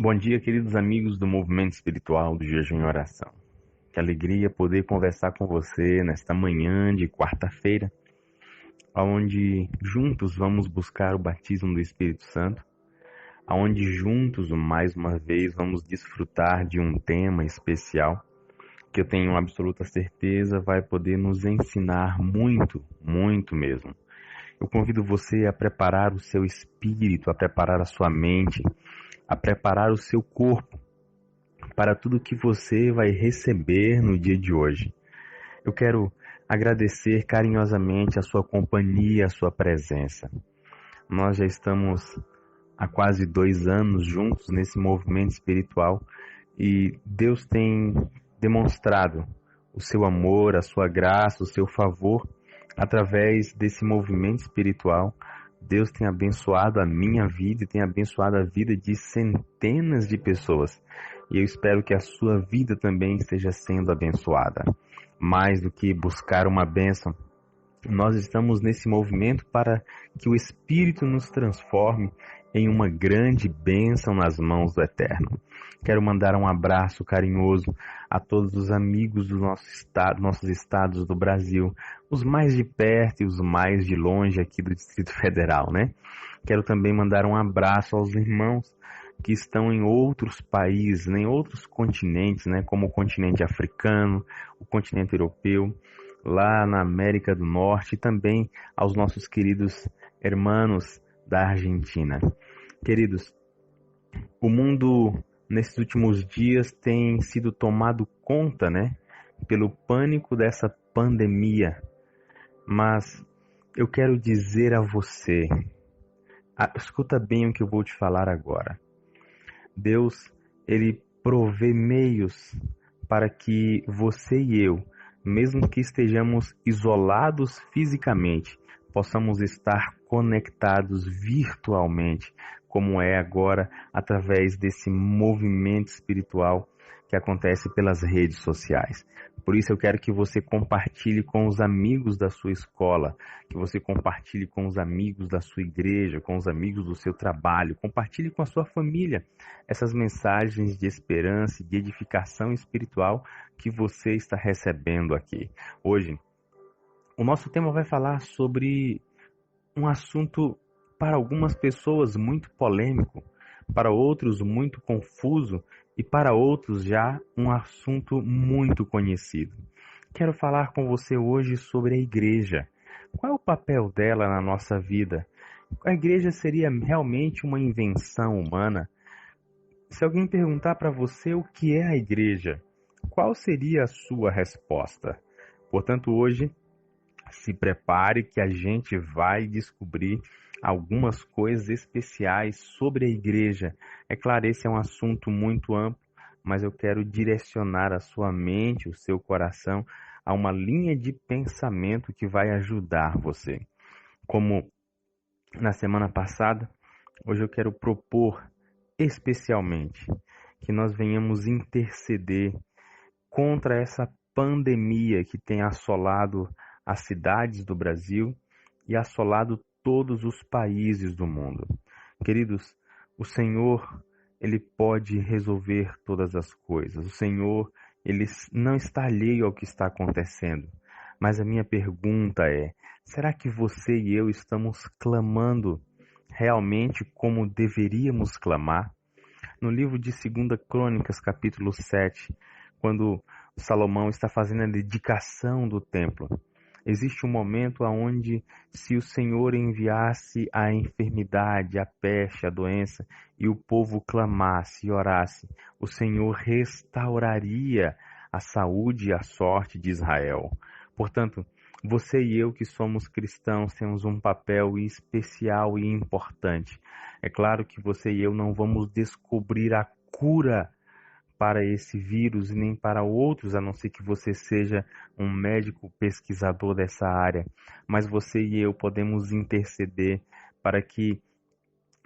Bom dia, queridos amigos do Movimento Espiritual do Jejum e Oração. Que alegria poder conversar com você nesta manhã de quarta-feira, onde juntos vamos buscar o batismo do Espírito Santo, onde juntos, mais uma vez, vamos desfrutar de um tema especial que eu tenho absoluta certeza vai poder nos ensinar muito, muito mesmo. Eu convido você a preparar o seu espírito, a preparar a sua mente, a preparar o seu corpo para tudo que você vai receber no dia de hoje. Eu quero agradecer carinhosamente a sua companhia, a sua presença. Nós já estamos há quase 2 anos juntos nesse movimento espiritual e Deus tem demonstrado o seu amor, a sua graça, o seu favor através desse movimento espiritual. Deus tem abençoado a minha vida e tem abençoado a vida de centenas de pessoas. E eu espero que a sua vida também esteja sendo abençoada. Mais do que buscar uma bênção, nós estamos nesse movimento para que o Espírito nos transforme em uma grande bênção nas mãos do Eterno. Quero mandar um abraço carinhoso a todos os amigos do nosso estado, nossos estados do Brasil, os mais de perto e os mais de longe aqui do Distrito Federal, né? Quero também mandar um abraço aos irmãos que estão em outros países, em outros continentes, né? Como o continente africano, o continente europeu, lá na América do Norte e também aos nossos queridos hermanos da Argentina. Queridos, o mundo nesses últimos dias tem sido tomado conta, né, pelo pânico dessa pandemia. Mas eu quero dizer a você, escuta bem o que eu vou te falar agora. Deus, ele provê meios para que você e eu, mesmo que estejamos isolados fisicamente, possamos estar conectados virtualmente, como é agora através desse movimento espiritual que acontece pelas redes sociais. Por isso eu quero que você compartilhe com os amigos da sua escola, que você compartilhe com os amigos da sua igreja, com os amigos do seu trabalho, compartilhe com a sua família essas mensagens de esperança e de edificação espiritual que você está recebendo aqui. Hoje, o nosso tema vai falar sobre um assunto para algumas pessoas muito polêmico, para outros muito confuso e para outros já um assunto muito conhecido. Quero falar com você hoje sobre a igreja. Qual é o papel dela na nossa vida? A igreja seria realmente uma invenção humana? Se alguém perguntar para você o que é a igreja, qual seria a sua resposta? Portanto, hoje, se prepare que a gente vai descobrir algumas coisas especiais sobre a igreja. É claro, esse é um assunto muito amplo, mas eu quero direcionar a sua mente, o seu coração, a uma linha de pensamento que vai ajudar você. Como na semana passada, hoje eu quero propor especialmente que nós venhamos interceder contra essa pandemia que tem assolado as cidades do Brasil e assolado todos os países do mundo. Queridos, o Senhor, Ele pode resolver todas as coisas. O Senhor, Ele não está alheio ao que está acontecendo. Mas a minha pergunta é, será que você e eu estamos clamando realmente como deveríamos clamar? No livro de 2 Crônicas, capítulo 7, quando Salomão está fazendo a dedicação do templo, existe um momento onde, se o Senhor enviasse a enfermidade, a peste, a doença, e o povo clamasse e orasse, o Senhor restauraria a saúde e a sorte de Israel. Portanto, você e eu que somos cristãos temos um papel especial e importante. É claro que você e eu não vamos descobrir a cura para esse vírus e nem para outros, a não ser que você seja um médico pesquisador dessa área. Mas você e eu podemos interceder para que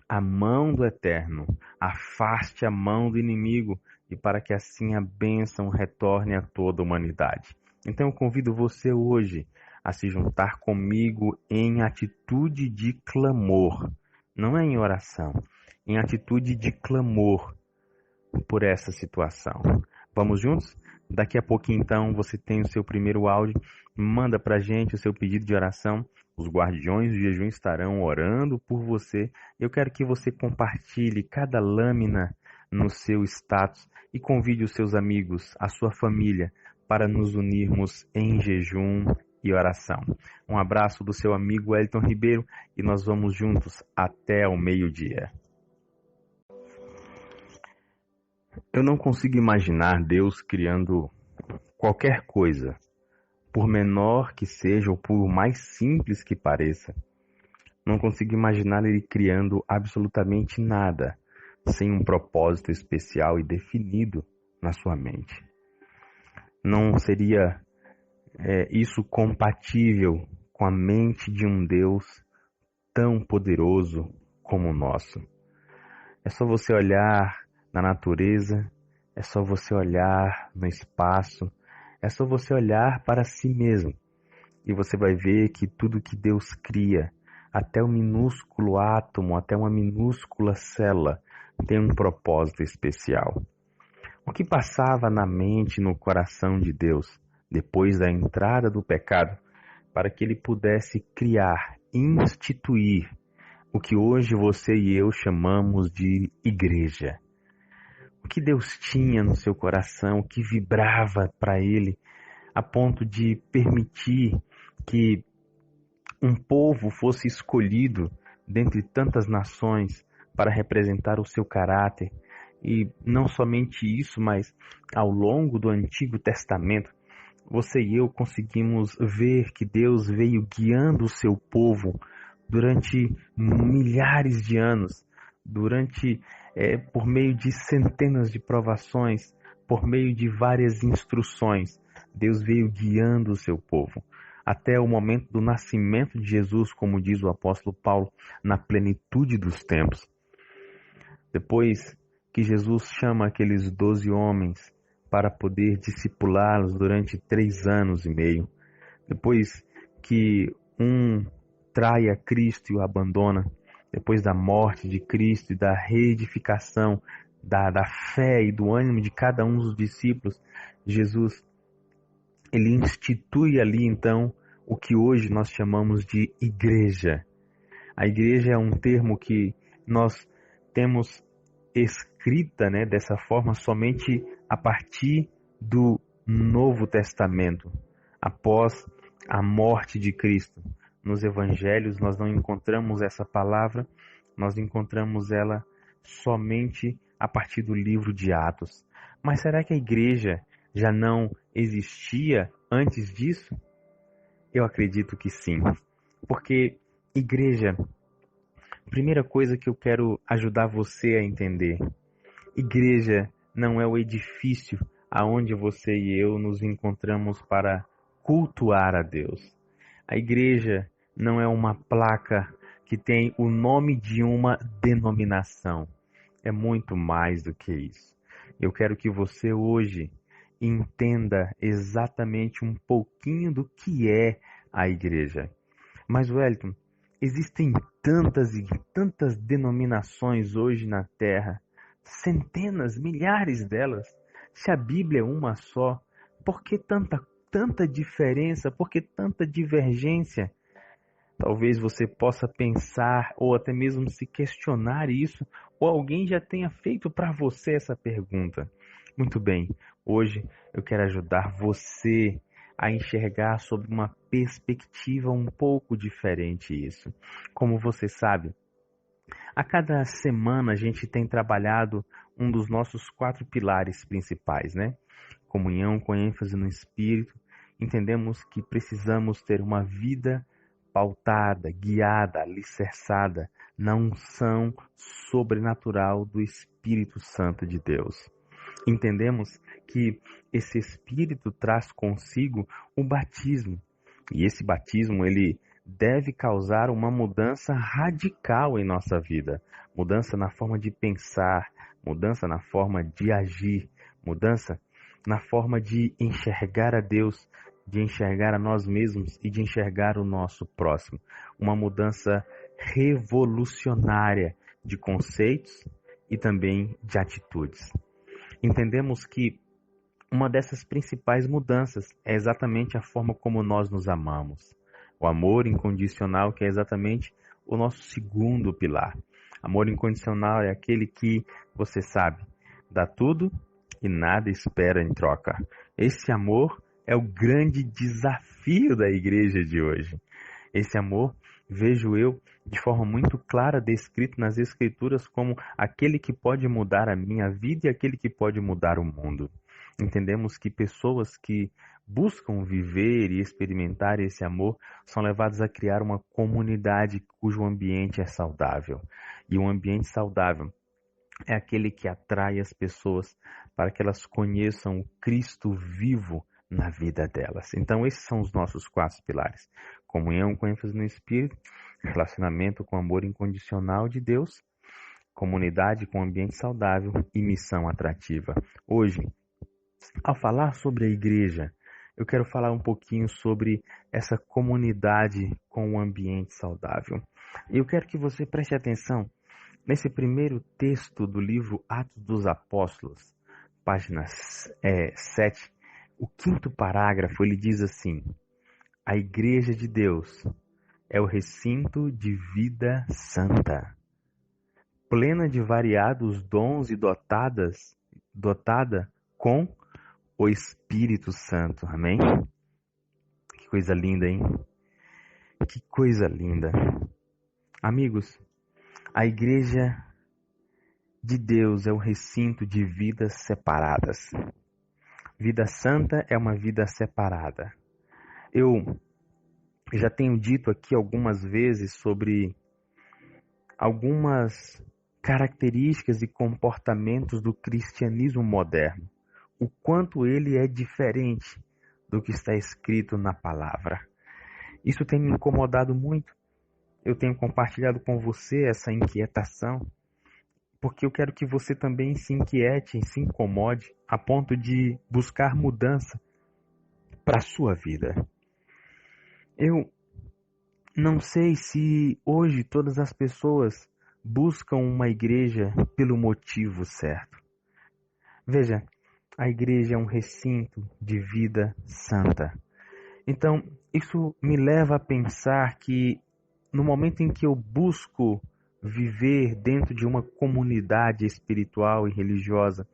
a mão do Eterno afaste a mão do inimigo e para que assim a bênção retorne a toda a humanidade. Então eu convido você hoje a se juntar comigo em atitude de clamor, não é em oração, em atitude de clamor, por essa situação. Vamos juntos? Daqui a pouquinho, então, você tem o seu primeiro áudio. Manda para a gente o seu pedido de oração. Os guardiões do jejum estarão orando por você. Eu quero que você compartilhe cada lâmina no seu status e convide os seus amigos, a sua família, para nos unirmos em jejum e oração. Um abraço do seu amigo Wellington Ribeiro e nós vamos juntos até o meio-dia. Eu não consigo imaginar Deus criando qualquer coisa, por menor que seja ou por mais simples que pareça. Não consigo imaginar Ele criando absolutamente nada, sem um propósito especial e definido na sua mente. Não seria isso compatível com a mente de um Deus tão poderoso como o nosso. É só você olhar na natureza, é só você olhar no espaço, é só você olhar para si mesmo e você vai ver que tudo que Deus cria, até o minúsculo átomo, até uma minúscula célula, tem um propósito especial. O que passava na mente e no coração de Deus depois da entrada do pecado para que Ele pudesse criar, instituir o que hoje você e eu chamamos de igreja? O que Deus tinha no seu coração, o que vibrava para Ele, a ponto de permitir que um povo fosse escolhido dentre tantas nações para representar o seu caráter. E não somente isso, mas ao longo do Antigo Testamento, você e eu conseguimos ver que Deus veio guiando o seu povo durante milhares de anos, por meio de centenas de provações, por meio de várias instruções. Deus veio guiando o seu povo até o momento do nascimento de Jesus, como diz o apóstolo Paulo, na plenitude dos tempos. Depois que Jesus chama aqueles 12 homens para poder discipulá-los durante 3 anos e meio, depois que um trai a Cristo e o abandona, depois da morte de Cristo e da reedificação da fé e do ânimo de cada um dos discípulos, Jesus, ele institui ali então o que hoje nós chamamos de igreja. A igreja é um termo que nós temos escrita, dessa forma somente a partir do Novo Testamento, após a morte de Cristo. Nos evangelhos nós não encontramos essa palavra, nós encontramos ela somente a partir do livro de Atos. Mas será que a igreja já não existia antes disso? Eu acredito que sim, porque igreja, primeira coisa que eu quero ajudar você a entender, igreja não é o edifício aonde você e eu nos encontramos para cultuar a Deus. A igreja não é uma placa que tem o nome de uma denominação. É muito mais do que isso. Eu quero que você hoje entenda exatamente um pouquinho do que é a igreja. Mas, Wellington, existem tantas e tantas denominações hoje na Terra, centenas, milhares delas. Se a Bíblia é uma só, por que tanta diferença? Por que tanta divergência? Talvez você possa pensar ou até mesmo se questionar isso, ou alguém já tenha feito para você essa pergunta. Muito bem, hoje eu quero ajudar você a enxergar sob uma perspectiva um pouco diferente isso. Como você sabe, a cada semana a gente tem trabalhado um dos nossos 4 pilares principais, Comunhão com ênfase no Espírito. Entendemos que precisamos ter uma vida pautada, guiada, alicerçada na unção sobrenatural do Espírito Santo de Deus. Entendemos que esse Espírito traz consigo o batismo. E esse batismo, ele deve causar uma mudança radical em nossa vida. Mudança na forma de pensar, mudança na forma de agir, mudança na forma de enxergar a Deus, de enxergar a nós mesmos e de enxergar o nosso próximo. Uma mudança revolucionária de conceitos e também de atitudes. Entendemos que uma dessas principais mudanças é exatamente a forma como nós nos amamos. O amor incondicional, que é exatamente o nosso segundo pilar. Amor incondicional é aquele que, você sabe, dá tudo e nada espera em troca. Esse amor é o grande desafio da igreja de hoje. Esse amor, vejo eu, de forma muito clara descrito nas Escrituras como aquele que pode mudar a minha vida e aquele que pode mudar o mundo. Entendemos que pessoas que buscam viver e experimentar esse amor são levadas a criar uma comunidade cujo ambiente é saudável. E um ambiente saudável é aquele que atrai as pessoas para que elas conheçam o Cristo vivo na vida delas. Então, esses são os nossos 4 pilares: comunhão com ênfase no Espírito, relacionamento com amor incondicional de Deus, comunidade com ambiente saudável e missão atrativa. Hoje, ao falar sobre a igreja, eu quero falar um pouquinho sobre essa comunidade com um ambiente saudável. Eu quero que você preste atenção nesse primeiro texto do livro Atos dos Apóstolos, página 7, o 5º parágrafo, ele diz assim: a igreja de Deus é o recinto de vida santa, plena de variados dons e dotada com o Espírito Santo. Amém? Que coisa linda, hein? Que coisa linda. Amigos, a igreja de Deus é o recinto de vidas separadas. Vida santa é uma vida separada. Eu já tenho dito aqui algumas vezes sobre algumas características e comportamentos do cristianismo moderno. O quanto ele é diferente do que está escrito na palavra. Isso tem me incomodado muito. Eu tenho compartilhado com você essa inquietação, porque eu quero que você também se inquiete e se incomode a ponto de buscar mudança para a sua vida. Eu não sei se hoje todas as pessoas buscam uma igreja pelo motivo certo. Veja, a igreja é um recinto de vida santa. Então, isso me leva a pensar que no momento em que eu busco viver dentro de uma comunidade espiritual e religiosa,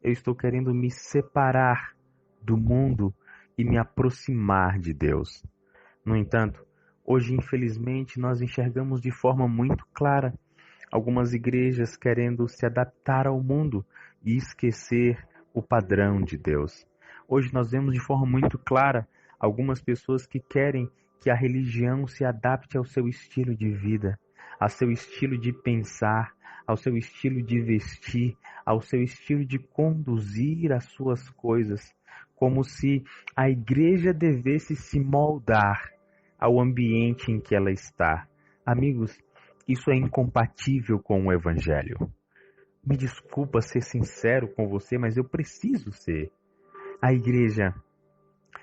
eu estou querendo me separar do mundo e me aproximar de Deus. No entanto, hoje, infelizmente, nós enxergamos de forma muito clara algumas igrejas querendo se adaptar ao mundo e esquecer o padrão de Deus. Hoje nós vemos de forma muito clara algumas pessoas que querem que a religião se adapte ao seu estilo de vida, ao seu estilo de pensar, ao seu estilo de vestir, ao seu estilo de conduzir as suas coisas, como se a igreja devesse se moldar ao ambiente em que ela está. Amigos, isso é incompatível com o Evangelho. Me desculpa ser sincero com você, mas eu preciso ser. A igreja,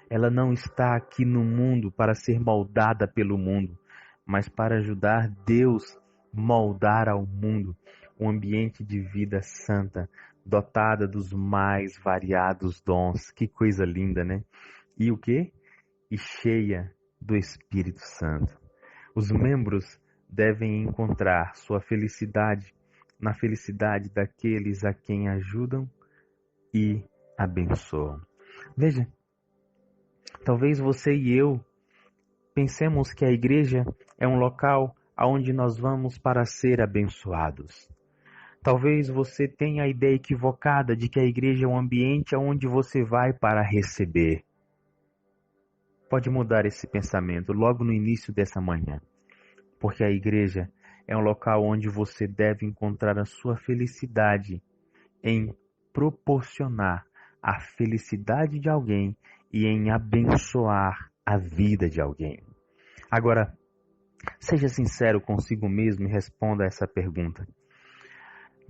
ela não está aqui no mundo para ser moldada pelo mundo, mas para ajudar Deus moldar ao mundo um ambiente de vida santa, dotada dos mais variados dons. Que coisa linda, né? E o quê? E cheia do Espírito Santo. Os membros devem encontrar sua felicidade na felicidade daqueles a quem ajudam e abençoam. Veja, talvez você e eu pensemos que a igreja é um local aonde nós vamos para ser abençoados. Talvez você tenha a ideia equivocada de que a igreja é um ambiente aonde você vai para receber. Pode mudar esse pensamento logo no início dessa manhã, porque a igreja é um local onde você deve encontrar a sua felicidade em proporcionar a felicidade de alguém e em abençoar a vida de alguém. Agora, seja sincero consigo mesmo e responda a essa pergunta.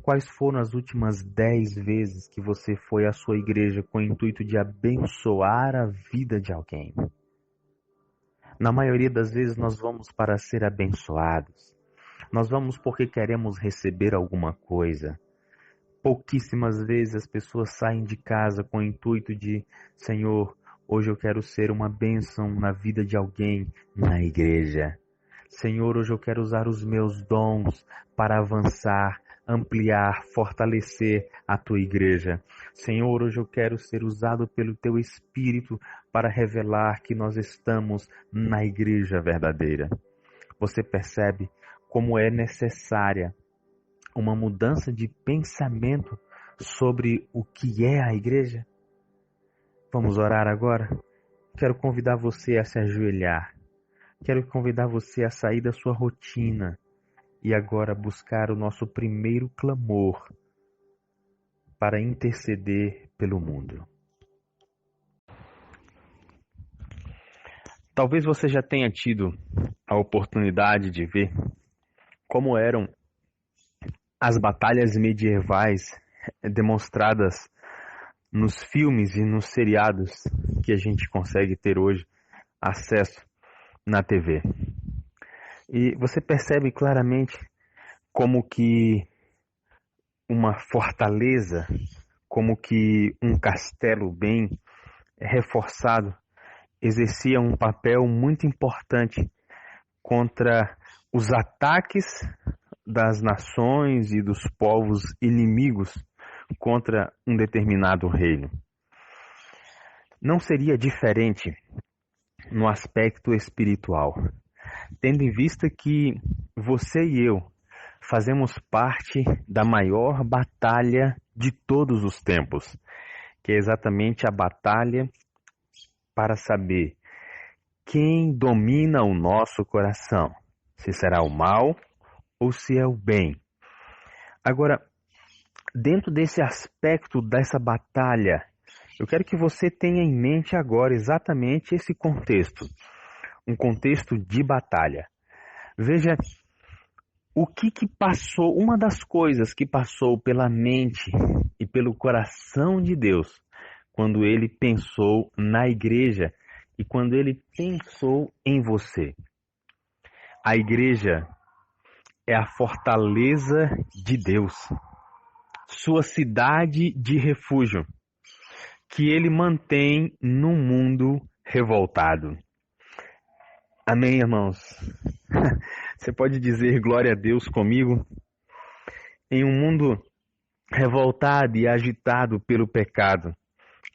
Quais foram as últimas 10 vezes que você foi à sua igreja com o intuito de abençoar a vida de alguém? Na maioria das vezes nós vamos para ser abençoados. Nós vamos porque queremos receber alguma coisa. Pouquíssimas vezes as pessoas saem de casa com o intuito de, Senhor, hoje eu quero ser uma bênção na vida de alguém na igreja. Senhor, hoje eu quero usar os meus dons para avançar, ampliar, fortalecer a tua igreja. Senhor, hoje eu quero ser usado pelo teu Espírito para revelar que nós estamos na igreja verdadeira. Você percebe como é necessária uma mudança de pensamento sobre o que é a igreja? Vamos orar agora? Quero convidar você a se ajoelhar. Quero convidar você a sair da sua rotina e agora buscar o nosso primeiro clamor para interceder pelo mundo. Talvez você já tenha tido a oportunidade de ver como eram as batalhas medievais demonstradas nos filmes e nos seriados que a gente consegue ter hoje acesso na TV. E você percebe claramente como que uma fortaleza, como que um castelo bem reforçado exercia um papel muito importante contra os ataques das nações e dos povos inimigos contra um determinado reino. Não seria diferente no aspecto espiritual, tendo em vista que você e eu fazemos parte da maior batalha de todos os tempos, que é exatamente a batalha para saber quem domina o nosso coração, se será o mal ou se é o bem. Agora, dentro desse aspecto dessa batalha, eu quero que você tenha em mente agora exatamente esse contexto, um contexto de batalha. Veja o que passou, uma das coisas que passou pela mente e pelo coração de Deus quando ele pensou na igreja e quando ele pensou em você. A igreja é a fortaleza de Deus, sua cidade de refúgio, que ele mantém num mundo revoltado. Amém, irmãos? Você pode dizer glória a Deus comigo? Em um mundo revoltado e agitado pelo pecado,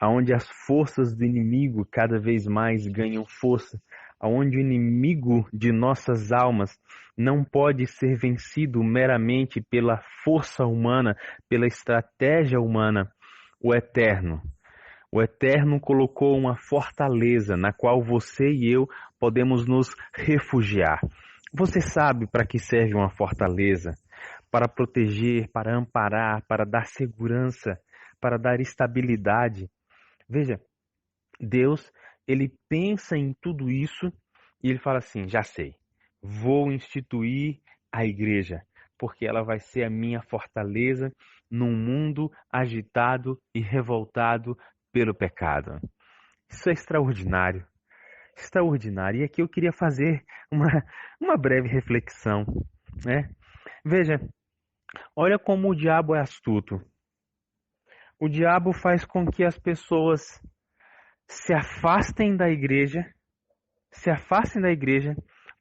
onde as forças do inimigo cada vez mais ganham força, onde o inimigo de nossas almas não pode ser vencido meramente pela força humana, pela estratégia humana, o Eterno colocou uma fortaleza na qual você e eu podemos nos refugiar. Você sabe para que serve uma fortaleza? Para proteger, para amparar, para dar segurança, para dar estabilidade. Veja, Deus, ele pensa em tudo isso e ele fala assim, já sei, vou instituir a igreja, porque ela vai ser a minha fortaleza num mundo agitado e revoltado pelo pecado. Isso é extraordinário, extraordinário. E aqui eu queria fazer uma breve reflexão, né? Veja, olha como o diabo é astuto. O diabo faz com que as pessoas se afastem da igreja,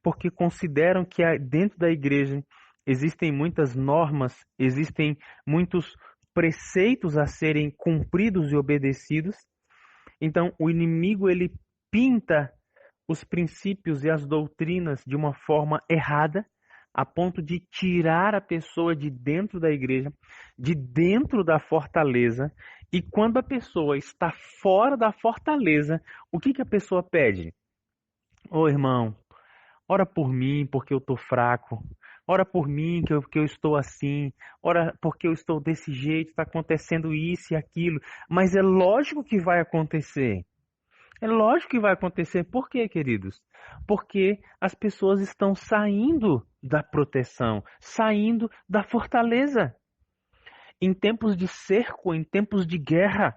porque consideram que dentro da igreja existem muitas normas, existem muitos preceitos a serem cumpridos e obedecidos. Então, o inimigo ele pinta os princípios e as doutrinas de uma forma errada, a ponto de tirar a pessoa de dentro da igreja, de dentro da fortaleza. E quando a pessoa está fora da fortaleza, o que a pessoa pede? Ô irmão, ora por mim porque eu estou fraco. Ora por mim que eu estou assim. Ora porque eu estou desse jeito, está acontecendo isso e aquilo. Mas é lógico que vai acontecer. É lógico que vai acontecer. Por quê, queridos? Porque as pessoas estão saindo da proteção, saindo da fortaleza. Em tempos de cerco, em tempos de guerra,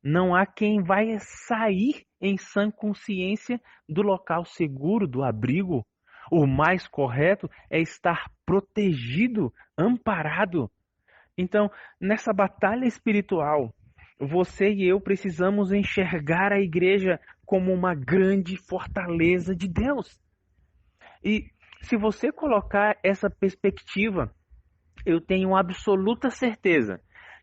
não há quem vai sair em sã consciência do local seguro, do abrigo. O mais correto é estar protegido, amparado. Então, nessa batalha espiritual, você e eu precisamos enxergar a igreja como uma grande fortaleza de Deus. E se você colocar essa perspectiva, eu tenho absoluta certeza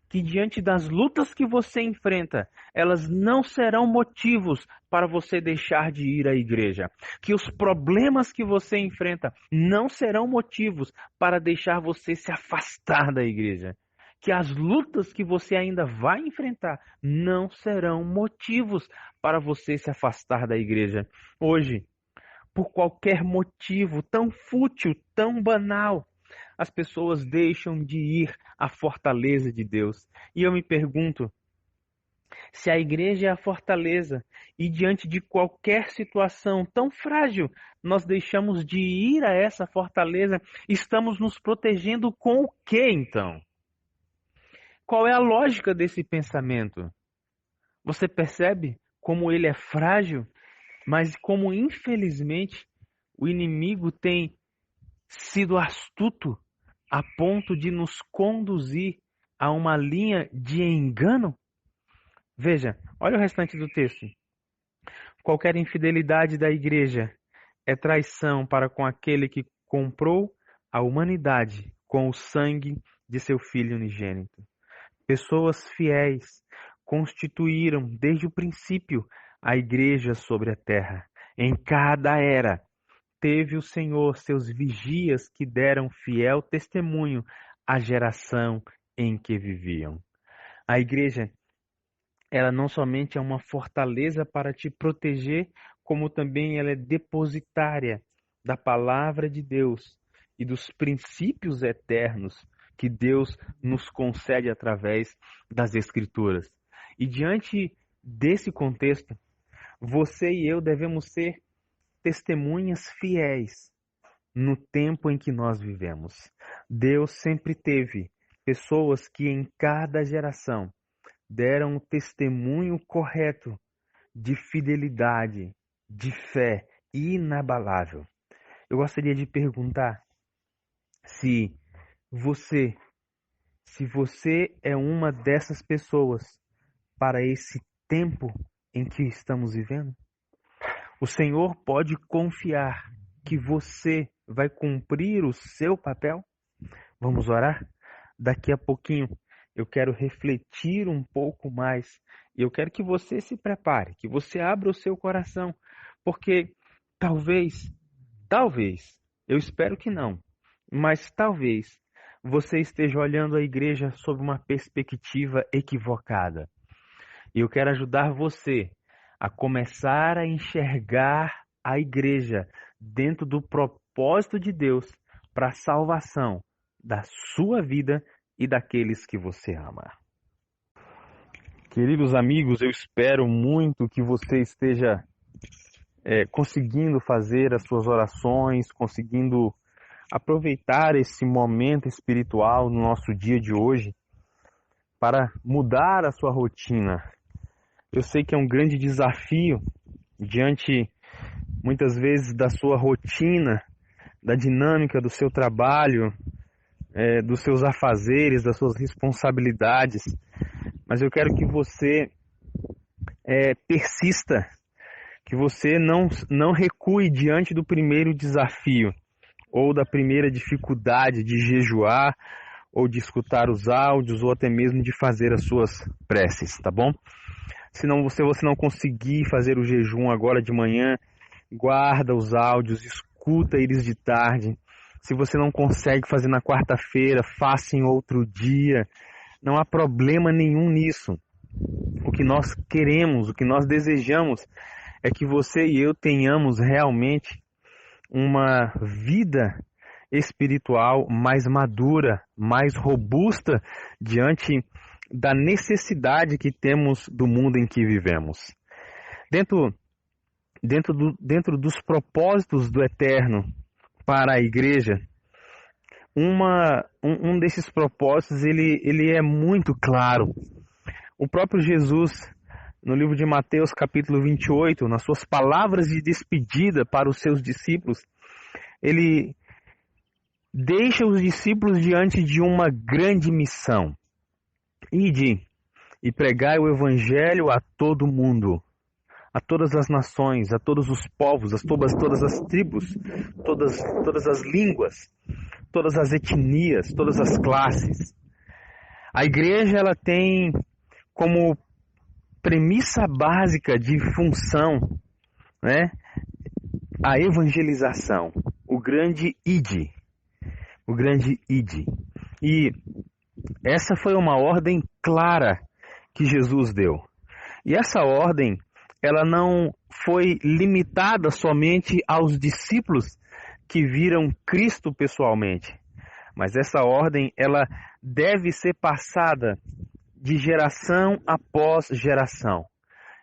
que diante das lutas que você enfrenta, elas não serão motivos para você deixar de ir à igreja. Que os problemas que você enfrenta não serão motivos para deixar você se afastar da igreja. Que as lutas que você ainda vai enfrentar não serão motivos para você se afastar da igreja. Hoje, por qualquer motivo tão fútil, tão banal, as pessoas deixam de ir à fortaleza de Deus. E eu me pergunto, se a igreja é a fortaleza e diante de qualquer situação tão frágil, nós deixamos de ir a essa fortaleza, estamos nos protegendo com o quê então? Qual é a lógica desse pensamento? Você percebe como ele é frágil, mas como infelizmente o inimigo tem sido astuto a ponto de nos conduzir a uma linha de engano? Veja, olha o restante do texto. Qualquer infidelidade da igreja é traição para com aquele que comprou a humanidade com o sangue de seu Filho unigênito. Pessoas fiéis constituíram desde o princípio a igreja sobre a terra. Em cada era, teve o Senhor seus vigias que deram fiel testemunho à geração em que viviam. A igreja, ela não somente é uma fortaleza para te proteger, como também ela é depositária da palavra de Deus e dos princípios eternos que Deus nos concede através das Escrituras. E diante desse contexto, você e eu devemos ser testemunhas fiéis no tempo em que nós vivemos. Deus sempre teve pessoas que em cada geração deram o testemunho correto de fidelidade, de fé inabalável. Eu gostaria de perguntar se você, se você é uma dessas pessoas para esse tempo em que estamos vivendo. O Senhor pode confiar que você vai cumprir o seu papel? Vamos orar? Daqui a pouquinho eu quero refletir um pouco mais e eu quero que você se prepare, que você abra o seu coração, porque talvez, eu espero que não, mas talvez você esteja olhando a igreja sob uma perspectiva equivocada. E eu quero ajudar você a começar a enxergar a igreja dentro do propósito de Deus para a salvação da sua vida e daqueles que você ama. Queridos amigos, eu espero muito que você esteja conseguindo fazer as suas orações, conseguindo aproveitar esse momento espiritual no nosso dia de hoje para mudar a sua rotina. Eu sei que é um grande desafio diante, muitas vezes, da sua rotina, da dinâmica do seu trabalho, dos seus afazeres, das suas responsabilidades. Mas eu quero que você persista, que você não recue diante do primeiro desafio ou da primeira dificuldade de jejuar ou de escutar os áudios ou até mesmo de fazer as suas preces, tá bom? Se você não conseguir fazer o jejum agora de manhã, guarda os áudios, escuta eles de tarde. Se você não consegue fazer na quarta-feira, faça em outro dia. Não há problema nenhum nisso. O que nós queremos, o que nós desejamos é que você e eu tenhamos realmente uma vida espiritual mais madura, mais robusta diante da necessidade que temos do mundo em que vivemos. Dentro dos propósitos do Eterno para a igreja, um desses propósitos ele é muito claro. O próprio Jesus, no livro de Mateus, capítulo 28, nas suas palavras de despedida para os seus discípulos, ele deixa os discípulos diante de uma grande missão. Ide e pregai o evangelho a todo mundo, a todas as nações, a todos os povos, todas as tribos, todas as línguas, todas as etnias, todas as classes. A igreja ela tem como premissa básica de função, né, a evangelização, o grande ide. O grande ide. E essa foi uma ordem clara que Jesus deu. E essa ordem, ela não foi limitada somente aos discípulos que viram Cristo pessoalmente. Mas essa ordem, ela deve ser passada de geração após geração.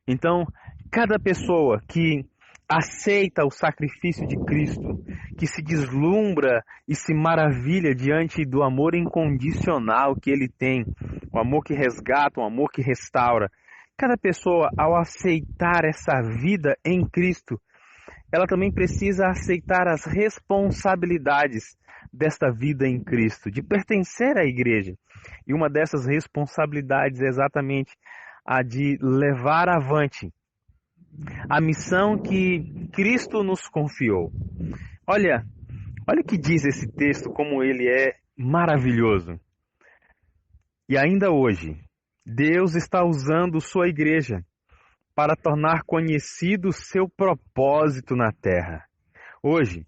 Então, cada pessoa que aceita o sacrifício de Cristo, que se deslumbra e se maravilha diante do amor incondicional que Ele tem, o amor que resgata, o amor que restaura. Cada pessoa, ao aceitar essa vida em Cristo, ela também precisa aceitar as responsabilidades desta vida em Cristo, de pertencer à igreja. E uma dessas responsabilidades é exatamente a de levar avante a missão que Cristo nos confiou. Olha o que diz esse texto, como ele é maravilhoso. E ainda hoje, Deus está usando sua igreja para tornar conhecido seu propósito na terra. Hoje,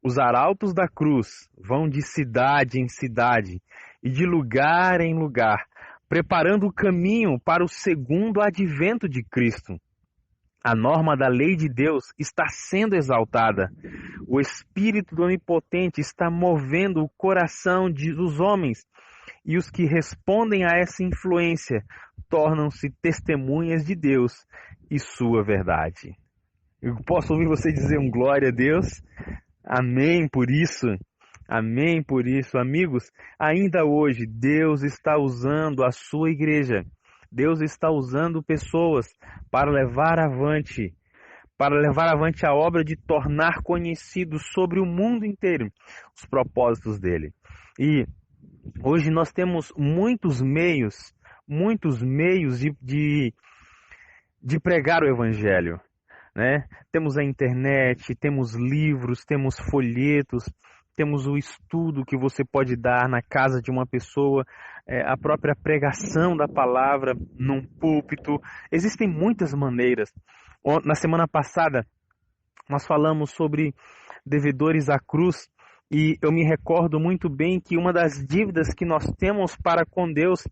os arautos da cruz vão de cidade em cidade e de lugar em lugar, preparando o caminho para o segundo advento de Cristo. A norma da lei de Deus está sendo exaltada. O Espírito do Onipotente está movendo o coração dos homens, e os que respondem a essa influência tornam-se testemunhas de Deus e sua verdade. Eu posso ouvir você dizer um glória a Deus? Amém por isso. Amém por isso. Amigos, ainda hoje Deus está usando a sua igreja. Deus está usando pessoas para levar avante a obra de tornar conhecido sobre o mundo inteiro os propósitos dele. E hoje nós temos muitos meios de pregar o evangelho, né? Temos a internet, temos livros, temos folhetos, temos o estudo que você pode dar na casa de uma pessoa, a própria pregação da palavra num púlpito. Existem muitas maneiras. Na semana passada, nós falamos sobre devedores à cruz, e eu me recordo muito bem que uma das dívidas que nós temos para com Deus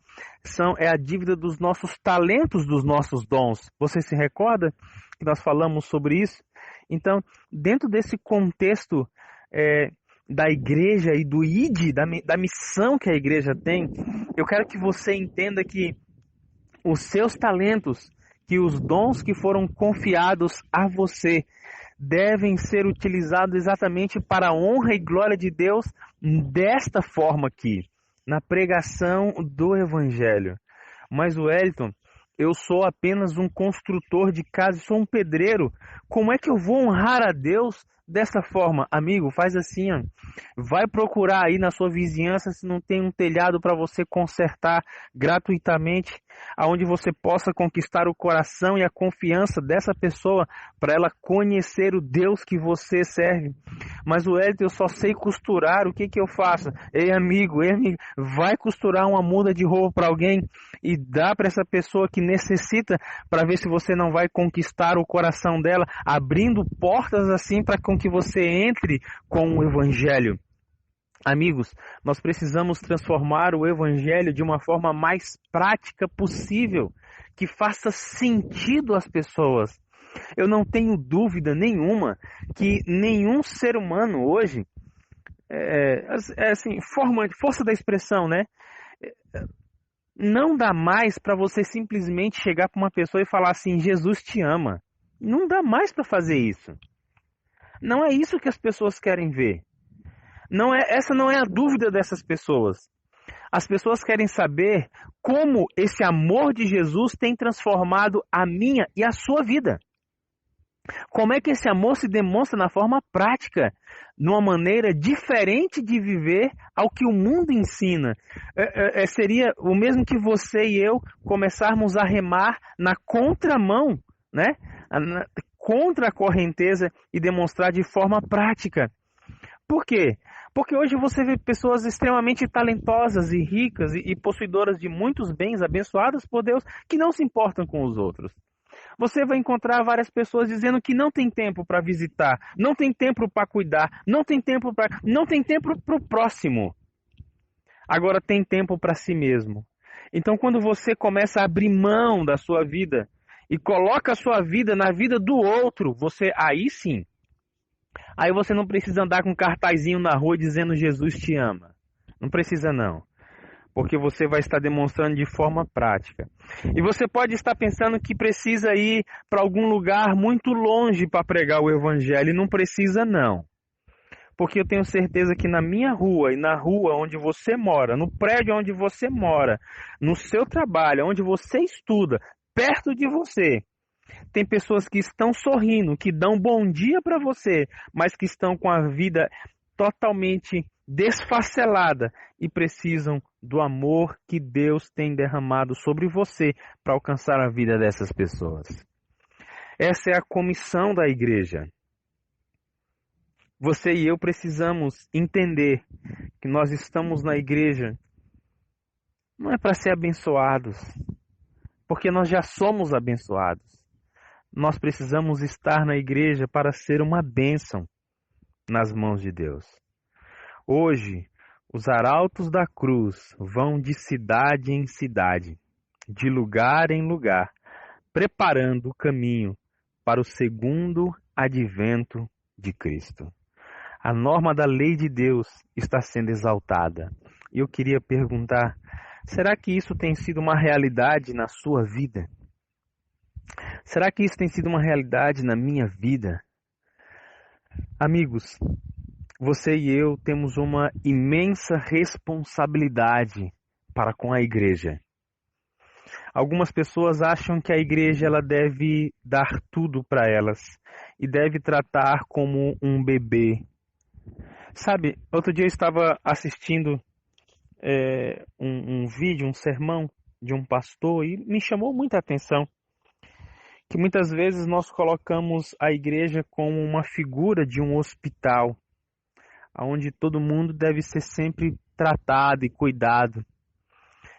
é a dívida dos nossos talentos, dos nossos dons. Você se recorda que nós falamos sobre isso? Então, dentro desse contexto da igreja e do ID, da missão que a igreja tem, eu quero que você entenda que os seus talentos, que os dons que foram confiados a você, devem ser utilizados exatamente para a honra e glória de Deus desta forma aqui, na pregação do Evangelho. Mas, Wellington, eu sou apenas um construtor de casa, sou um pedreiro. Como é que eu vou honrar a Deus dessa forma? Amigo, faz assim, ó. Vai procurar aí na sua vizinhança se não tem um telhado para você consertar gratuitamente, aonde você possa conquistar o coração e a confiança dessa pessoa para ela conhecer o Deus que você serve. Mas, Wellington, eu só sei costurar, o que eu faço? Ei, amigo, vai costurar uma muda de roupa para alguém e dá para essa pessoa que necessita, para ver se você não vai conquistar o coração dela, abrindo portas assim para que você entre com o Evangelho. Amigos, nós precisamos transformar o Evangelho de uma forma mais prática possível, que faça sentido às pessoas. Eu não tenho dúvida nenhuma que nenhum ser humano hoje, força da expressão, né? Não dá mais para você simplesmente chegar para uma pessoa e falar assim, Jesus te ama. Não dá mais para fazer isso. Não é isso que as pessoas querem ver. Essa não é a dúvida dessas pessoas. As pessoas querem saber como esse amor de Jesus tem transformado a minha e a sua vida. Como é que esse amor se demonstra na forma prática, numa maneira diferente de viver ao que o mundo ensina? Seria o mesmo que você e eu começarmos a remar na contramão, né? Contra a correnteza e demonstrar de forma prática. Por quê? Porque hoje você vê pessoas extremamente talentosas e ricas e possuidoras de muitos bens, abençoadas por Deus, que não se importam com os outros. Você vai encontrar várias pessoas dizendo que não tem tempo para visitar, não tem tempo para cuidar, não tem tempo para o próximo. Agora tem tempo para si mesmo. Então, quando você começa a abrir mão da sua vida e coloca a sua vida na vida do outro, aí sim. Aí você não precisa andar com um cartazinho na rua dizendo Jesus te ama. Não precisa não. Porque você vai estar demonstrando de forma prática. E você pode estar pensando que precisa ir para algum lugar muito longe para pregar o evangelho. E não precisa não. Porque eu tenho certeza que na minha rua e na rua onde você mora, no prédio onde você mora, no seu trabalho, onde você estuda, perto de você, tem pessoas que estão sorrindo, que dão bom dia para você, mas que estão com a vida totalmente desfacelada e precisam do amor que Deus tem derramado sobre você para alcançar a vida dessas pessoas. Essa é a comissão da igreja. Você e eu precisamos entender que nós estamos na igreja não é para ser abençoados, porque nós já somos abençoados. Nós precisamos estar na igreja para ser uma bênção nas mãos de Deus. Hoje, os arautos da cruz vão de cidade em cidade, de lugar em lugar, preparando o caminho para o segundo advento de Cristo. A norma da lei de Deus está sendo exaltada. E eu queria perguntar, será que isso tem sido uma realidade na sua vida? Será que isso tem sido uma realidade na minha vida? Amigos, você e eu temos uma imensa responsabilidade para com a igreja. Algumas pessoas acham que a igreja ela deve dar tudo para elas e deve tratar como um bebê. Sabe, outro dia eu estava assistindo um vídeo, um sermão de um pastor e me chamou muita atenção que muitas vezes nós colocamos a igreja como uma figura de um hospital, onde todo mundo deve ser sempre tratado e cuidado.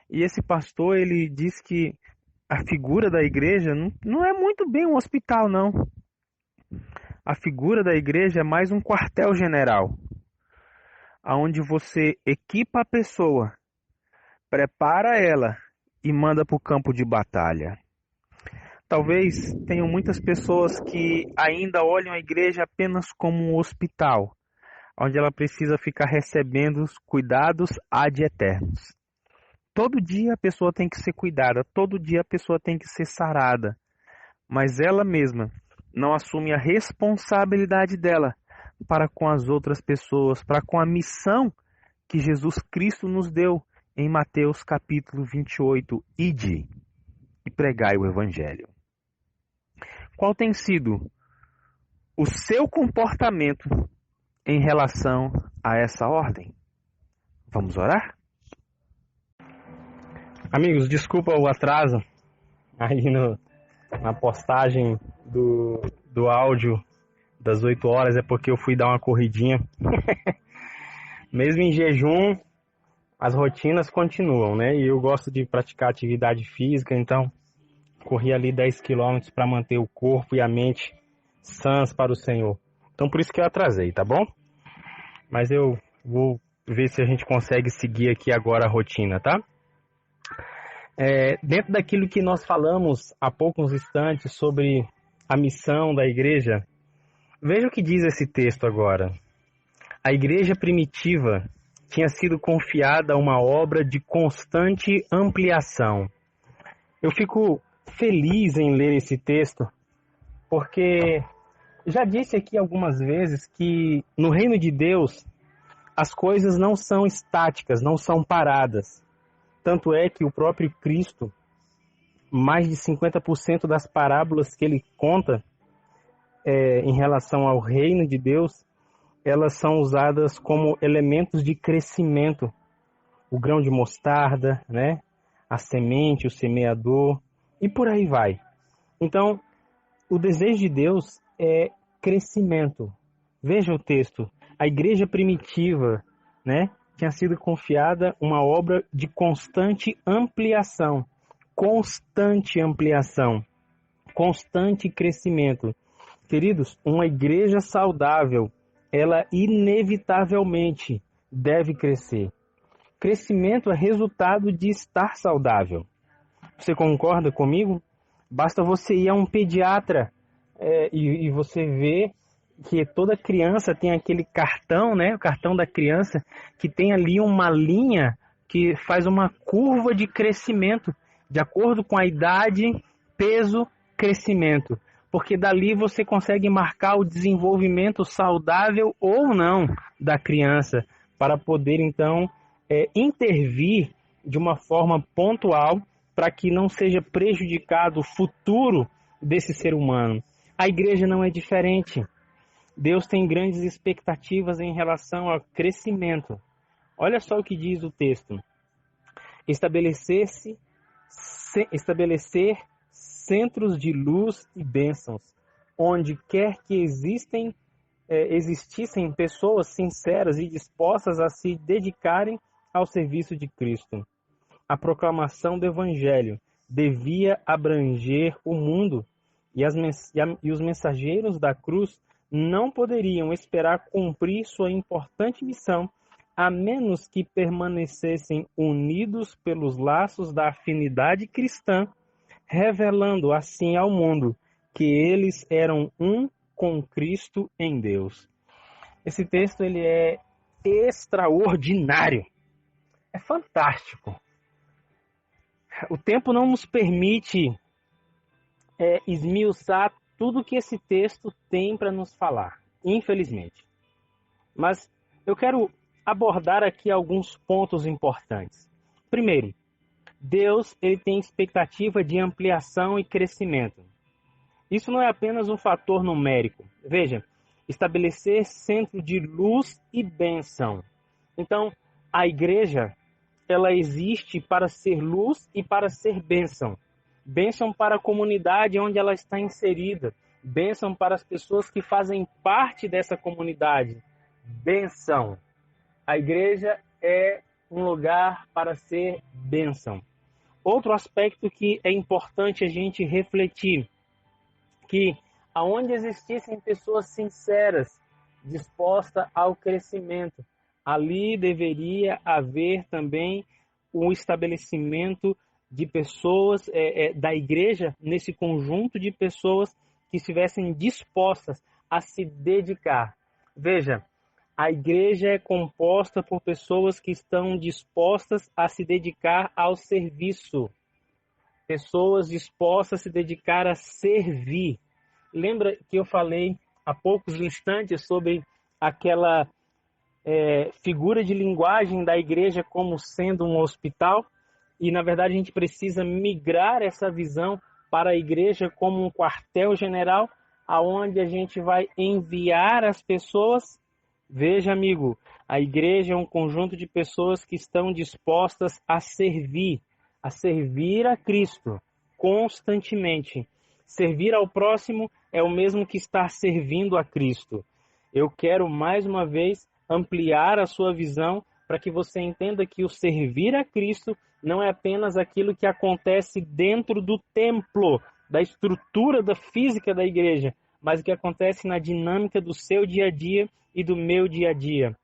E esse pastor, ele diz que a figura da igreja não é muito bem um hospital, não. A figura da igreja é mais um quartel-general, onde você equipa a pessoa, prepara ela e manda para o campo de batalha. Talvez tenham muitas pessoas que ainda olham a igreja apenas como um hospital, onde ela precisa ficar recebendo os cuidados ad eternos. Todo dia a pessoa tem que ser cuidada, todo dia a pessoa tem que ser sarada, mas ela mesma não assume a responsabilidade dela para com as outras pessoas, para com a missão que Jesus Cristo nos deu em Mateus capítulo 28, ide e pregai o evangelho. Qual tem sido o seu comportamento em relação a essa ordem? Vamos orar? Amigos, desculpa o atraso aí na postagem do áudio das 8 horas, é porque eu fui dar uma corridinha. Mesmo em jejum, as rotinas continuam, né? E eu gosto de praticar atividade física, então corri ali 10 quilômetros para manter o corpo e a mente sãs para o Senhor. Então por isso que eu atrasei, tá bom? Mas eu vou ver se a gente consegue seguir aqui agora a rotina, tá? Dentro daquilo que nós falamos há poucos instantes sobre a missão da igreja, veja o que diz esse texto agora. A igreja primitiva tinha sido confiada a uma obra de constante ampliação. Eu fico feliz em ler esse texto, porque já disse aqui algumas vezes que no reino de Deus as coisas não são estáticas, não são paradas. Tanto é que o próprio Cristo, mais de 50% das parábolas que ele conta, em relação ao reino de Deus, elas são usadas como elementos de crescimento. O grão de mostarda, né? A semente, o semeador e por aí vai. Então, o desejo de Deus é crescimento. Veja o texto. A igreja primitiva, né, tinha sido confiada uma obra de constante ampliação. Constante ampliação. Constante crescimento. Queridos, uma igreja saudável, ela inevitavelmente deve crescer. Crescimento é resultado de estar saudável. Você concorda comigo? Basta você ir a um pediatra e você ver que toda criança tem aquele cartão, né? O cartão da criança, que tem ali uma linha que faz uma curva de crescimento, de acordo com a idade, peso, crescimento. Porque dali você consegue marcar o desenvolvimento saudável ou não da criança, para poder então intervir de uma forma pontual para que não seja prejudicado o futuro desse ser humano. A igreja não é diferente. Deus tem grandes expectativas em relação ao crescimento. Olha só o que diz o texto. Estabelecer centros de luz e bênçãos, onde quer que existissem pessoas sinceras e dispostas a se dedicarem ao serviço de Cristo. A proclamação do Evangelho devia abranger o mundo e os mensageiros da cruz não poderiam esperar cumprir sua importante missão a menos que permanecessem unidos pelos laços da afinidade cristã, revelando assim ao mundo que eles eram um com Cristo em Deus. Esse texto ele é extraordinário. É fantástico. O tempo não nos permite esmiuçar tudo que esse texto tem para nos falar, infelizmente. Mas eu quero abordar aqui alguns pontos importantes. Primeiro, Deus ele tem expectativa de ampliação e crescimento. Isso não é apenas um fator numérico. Veja, estabelecer centro de luz e bênção. Então, a igreja, ela existe para ser luz e para ser bênção. Bênção para a comunidade onde ela está inserida. Bênção para as pessoas que fazem parte dessa comunidade. Bênção. A igreja é um lugar para ser bênção. Outro aspecto que é importante a gente refletir, que aonde existissem pessoas sinceras, dispostas ao crescimento, ali deveria haver também o estabelecimento de pessoas da igreja, nesse conjunto de pessoas que estivessem dispostas a se dedicar. Veja, a igreja é composta por pessoas que estão dispostas a se dedicar ao serviço. Pessoas dispostas a se dedicar a servir. Lembra que eu falei há poucos instantes sobre aquela figura de linguagem da igreja como sendo um hospital? E, na verdade, a gente precisa migrar essa visão para a igreja como um quartel-general, aonde a gente vai enviar as pessoas. Veja, amigo, a igreja é um conjunto de pessoas que estão dispostas a servir a Cristo constantemente. Servir ao próximo é o mesmo que estar servindo a Cristo. Eu quero, mais uma vez, ampliar a sua visão para que você entenda que o servir a Cristo não é apenas aquilo que acontece dentro do templo, da estrutura da física da igreja, mas o que acontece na dinâmica do seu dia a dia e do meu dia a dia.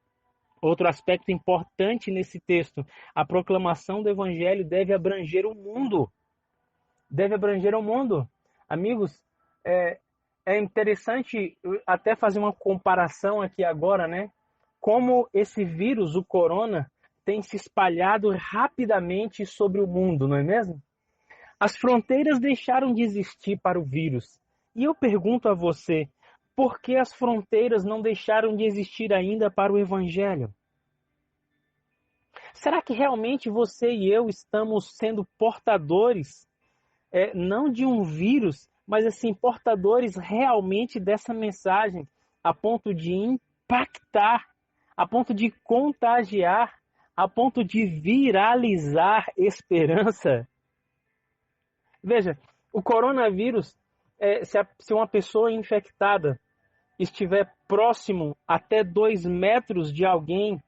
Outro aspecto importante nesse texto, a proclamação do Evangelho deve abranger o mundo. Deve abranger o mundo. Amigos, é interessante até fazer uma comparação aqui agora, né? Como esse vírus, o corona, tem se espalhado rapidamente sobre o mundo, não é mesmo? As fronteiras deixaram de existir para o vírus. E eu pergunto a você, por que as fronteiras não deixaram de existir ainda para o Evangelho? Será que realmente você e eu estamos sendo portadores, não de um vírus, mas assim, portadores realmente dessa mensagem, a ponto de impactar, a ponto de contagiar, a ponto de viralizar esperança. Veja, o coronavírus, se uma pessoa infectada estiver próximo até 2 metros de alguém,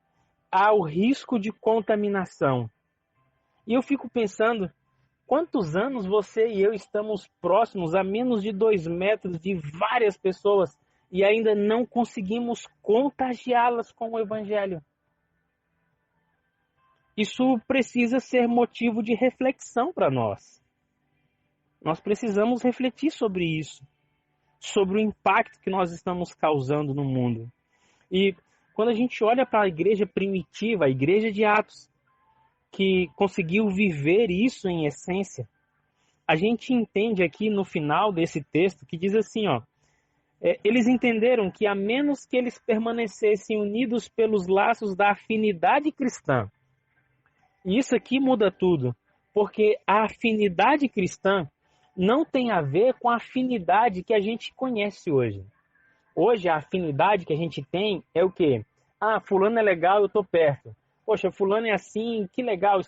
há o risco de contaminação. E eu fico pensando, quantos anos você e eu estamos próximos a menos de 2 metros de várias pessoas e ainda não conseguimos contagiá-las com o Evangelho? Isso precisa ser motivo de reflexão para nós. Nós precisamos refletir sobre isso, sobre o impacto que nós estamos causando no mundo. E quando a gente olha para a igreja primitiva, a igreja de Atos, que conseguiu viver isso em essência, a gente entende aqui no final desse texto que diz assim, eles entenderam que a menos que eles permanecessem unidos pelos laços da afinidade cristã, e isso aqui muda tudo, porque a afinidade cristã não tem a ver com a afinidade que a gente conhece hoje. Hoje a afinidade que a gente tem é o quê? Ah, fulano é legal, eu estou perto. Poxa, fulano é assim, que legal,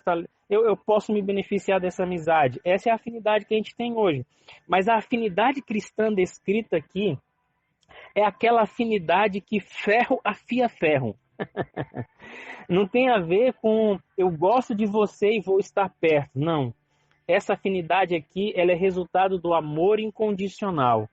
eu posso me beneficiar dessa amizade. Essa é a afinidade que a gente tem hoje. Mas a afinidade cristã descrita aqui é aquela afinidade que ferro afia ferro. Não tem a ver com eu gosto de você e vou estar perto. Não. Essa afinidade aqui, ela é resultado do amor incondicional.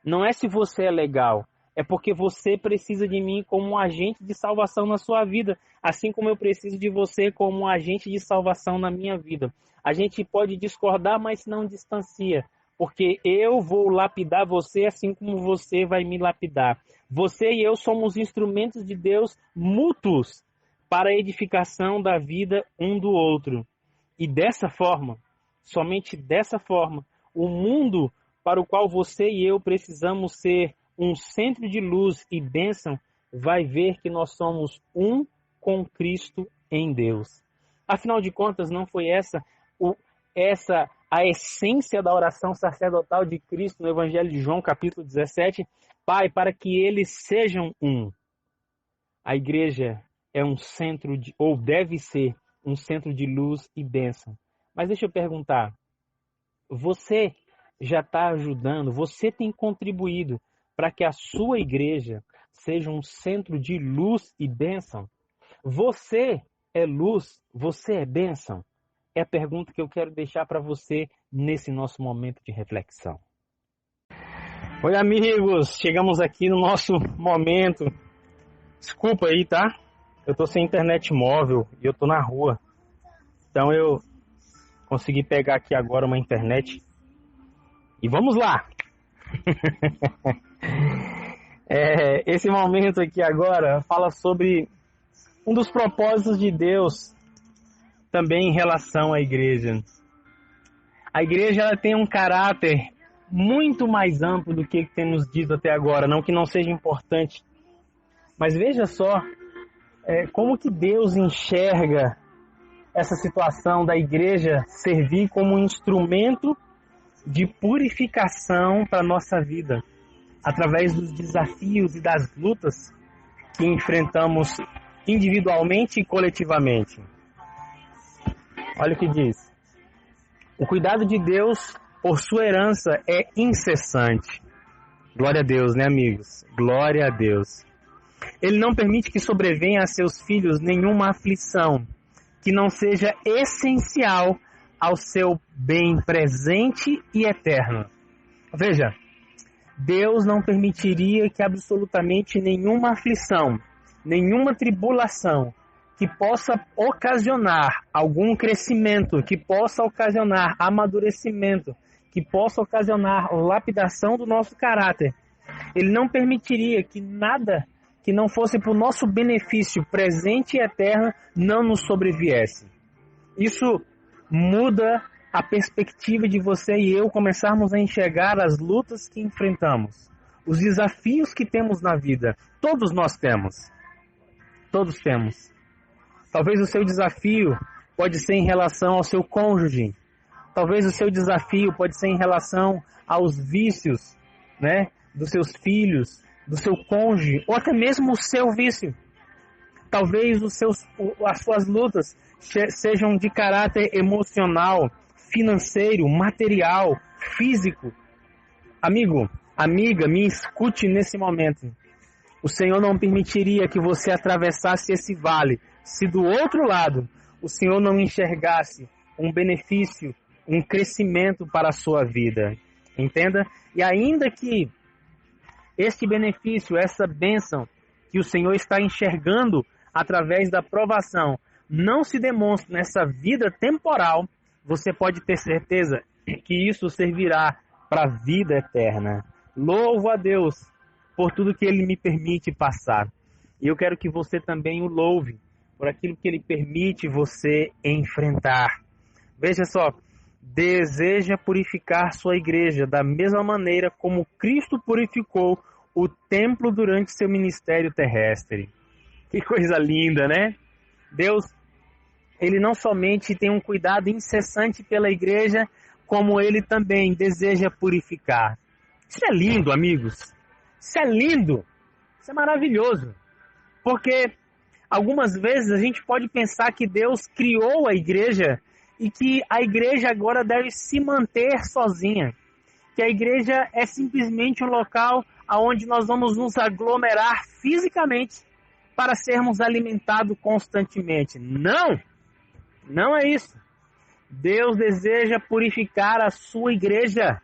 Não é se você é legal. É porque você precisa de mim como um agente de salvação na sua vida, assim como eu preciso de você como um agente de salvação na minha vida. A gente pode discordar, mas não distancia, porque eu vou lapidar você assim como você vai me lapidar. Você e eu somos instrumentos de Deus mútuos para a edificação da vida um do outro. E dessa forma, somente dessa forma, o mundo para o qual você e eu precisamos ser um centro de luz e bênção, vai ver que nós somos um com Cristo em Deus. Afinal de contas, não foi essa a essência da oração sacerdotal de Cristo no Evangelho de João, capítulo 17? Pai, para que eles sejam um. A igreja é um centro ou deve ser um centro de luz e bênção. Mas deixa eu perguntar, você já está ajudando, você tem contribuído para que a sua igreja seja um centro de luz e bênção? Você é luz? Você é bênção? É a pergunta que eu quero deixar para você nesse nosso momento de reflexão. Oi, amigos! Chegamos aqui no nosso momento. Desculpa aí, tá? Eu tô sem internet móvel e eu tô na rua. Então eu consegui pegar aqui agora uma internet. E vamos lá! Esse momento aqui agora fala sobre um dos propósitos de Deus também em relação à igreja. A igreja ela tem um caráter muito mais amplo do que temos dito até agora, não que não seja importante. Mas veja só como que Deus enxerga essa situação da igreja servir como um instrumento de purificação para a nossa vida, através dos desafios e das lutas que enfrentamos individualmente e coletivamente. Olha o que diz. O cuidado de Deus por sua herança é incessante. Glória a Deus, né, amigos? Glória a Deus. Ele não permite que sobrevenha a seus filhos nenhuma aflição que não seja essencial ao seu bem presente e eterno. Veja, Deus não permitiria que absolutamente nenhuma aflição, nenhuma tribulação que possa ocasionar algum crescimento, que possa ocasionar amadurecimento, que possa ocasionar lapidação do nosso caráter. Ele não permitiria que nada que não fosse para o nosso benefício presente e eterno não nos sobreviesse. Isso muda a perspectiva de você e eu começarmos a enxergar as lutas que enfrentamos, os desafios que temos na vida. Todos nós temos. Todos temos. Talvez o seu desafio pode ser em relação ao seu cônjuge, Talvez o seu desafio pode ser em relação aos vícios, né, dos seus filhos, do seu cônjuge, ou até mesmo o seu vício. Talvez as suas lutas sejam de caráter emocional, financeiro, material, físico. Amigo, amiga, me escute nesse momento. O Senhor não permitiria que você atravessasse esse vale se do outro lado o Senhor não enxergasse um benefício, um crescimento para a sua vida. Entenda? E ainda que este benefício, essa bênção que o Senhor está enxergando através da provação, não se demonstre nessa vida temporal, você pode ter certeza que isso servirá para a vida eterna. Louvo a Deus por tudo que Ele me permite passar. E eu quero que você também o louve por aquilo que Ele permite você enfrentar. Veja só, deseja purificar sua igreja da mesma maneira como Cristo purificou o templo durante seu ministério terrestre. Que coisa linda, né? Deus, Ele não somente tem um cuidado incessante pela igreja, como Ele também deseja purificar. Isso é lindo, amigos. Isso é lindo. Isso é maravilhoso. Porque algumas vezes a gente pode pensar que Deus criou a igreja e que a igreja agora deve se manter sozinha. Que a igreja é simplesmente um local onde nós vamos nos aglomerar fisicamente para sermos alimentados constantemente. Não! Não é isso. Deus deseja purificar a sua igreja.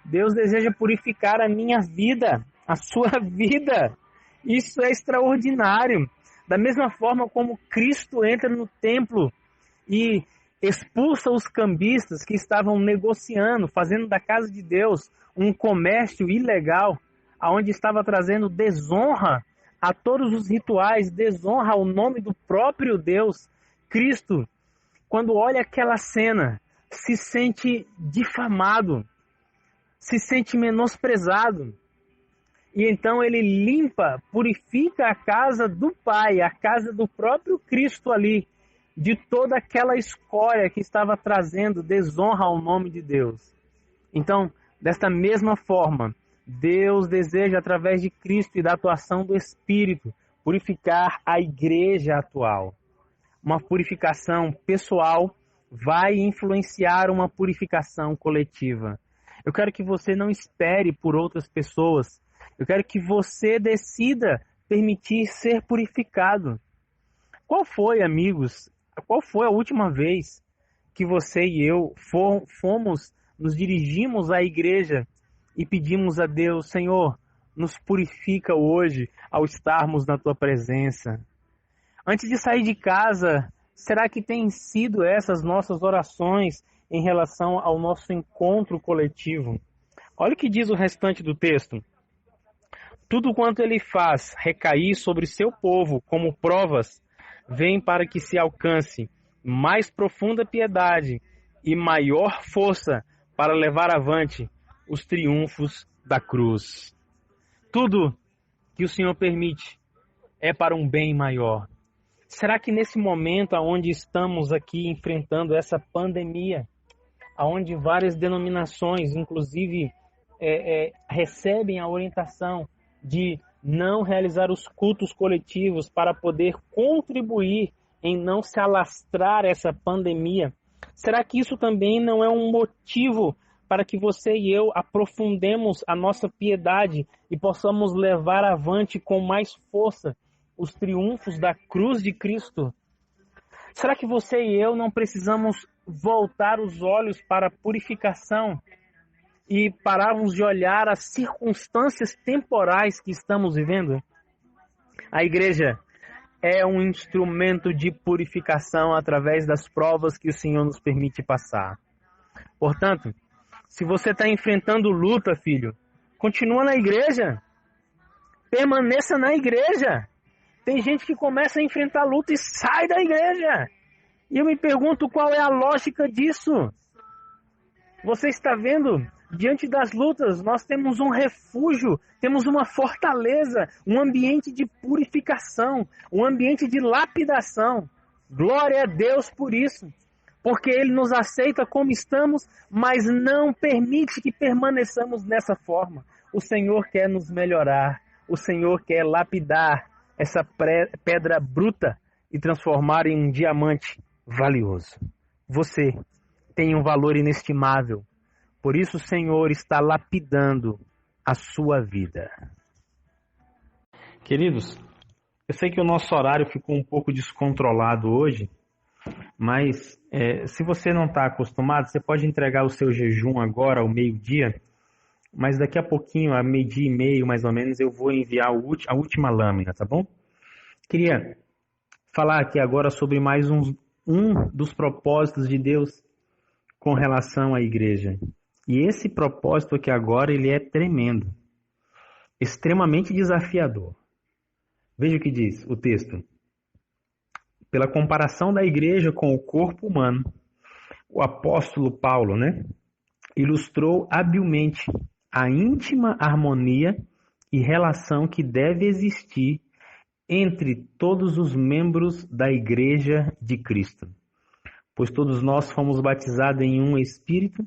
Deus deseja purificar a minha vida, a sua vida. Isso é extraordinário. Da mesma forma como Cristo entra no templo e expulsa os cambistas que estavam negociando, fazendo da casa de Deus um comércio ilegal, aonde estava trazendo desonra a todos os rituais, desonra ao nome do próprio Deus. Cristo, quando olha aquela cena, se sente difamado, se sente menosprezado. E então ele limpa, purifica a casa do Pai, a casa do próprio Cristo ali, de toda aquela escória que estava trazendo desonra ao nome de Deus. Então, desta mesma forma, Deus deseja, através de Cristo e da atuação do Espírito, purificar a igreja atual. Uma purificação pessoal vai influenciar uma purificação coletiva. Eu quero que você não espere por outras pessoas. Eu quero que você decida permitir ser purificado. Qual foi, amigos, qual foi a última vez que você e eu nos dirigimos à igreja e pedimos a Deus, Senhor, nos purifica hoje ao estarmos na Tua presença? Antes de sair de casa, será que tem sido essas nossas orações em relação ao nosso encontro coletivo? Olha o que diz o restante do texto. Tudo quanto Ele faz recair sobre seu povo como provas, vem para que se alcance mais profunda piedade e maior força para levar avante os triunfos da cruz. Tudo que o Senhor permite é para um bem maior. Será que nesse momento onde estamos aqui enfrentando essa pandemia, onde várias denominações, inclusive, recebem a orientação de não realizar os cultos coletivos para poder contribuir em não se alastrar essa pandemia, será que isso também não é um motivo para que você e eu aprofundemos a nossa piedade e possamos levar avante com mais força os triunfos da cruz de Cristo? Será que você e eu não precisamos voltar os olhos para a purificação e pararmos de olhar as circunstâncias temporais que estamos vivendo? A igreja é um instrumento de purificação através das provas que o Senhor nos permite passar. Portanto, se você está enfrentando luta, filho, continua na igreja. Permaneça na igreja. Tem gente que começa a enfrentar luta e sai da igreja. E eu me pergunto qual é a lógica disso. Você está vendo? Diante das lutas, nós temos um refúgio, temos uma fortaleza, um ambiente de purificação, um ambiente de lapidação. Glória a Deus por isso. porque Ele nos aceita como estamos, mas não permite que permaneçamos nessa forma. O Senhor quer nos melhorar, o Senhor quer lapidar essa pedra bruta e transformar em um diamante valioso. Você tem um valor inestimável, por isso o Senhor está lapidando a sua vida. Queridos, eu sei que o nosso horário ficou um pouco descontrolado hoje, mas se você não está acostumado, você pode entregar o seu jejum agora ao meio-dia, mas daqui a pouquinho, a meio-dia e meio mais ou menos, eu vou enviar a última lâmina, tá bom? Queria falar aqui agora sobre mais um dos propósitos de Deus com relação à igreja. E esse propósito aqui agora, ele é tremendo, extremamente desafiador. Veja o que diz o texto. Pela comparação da igreja com o corpo humano, o apóstolo Paulo, ilustrou habilmente a íntima harmonia e relação que deve existir entre todos os membros da igreja de Cristo. Pois todos nós fomos batizados em um espírito,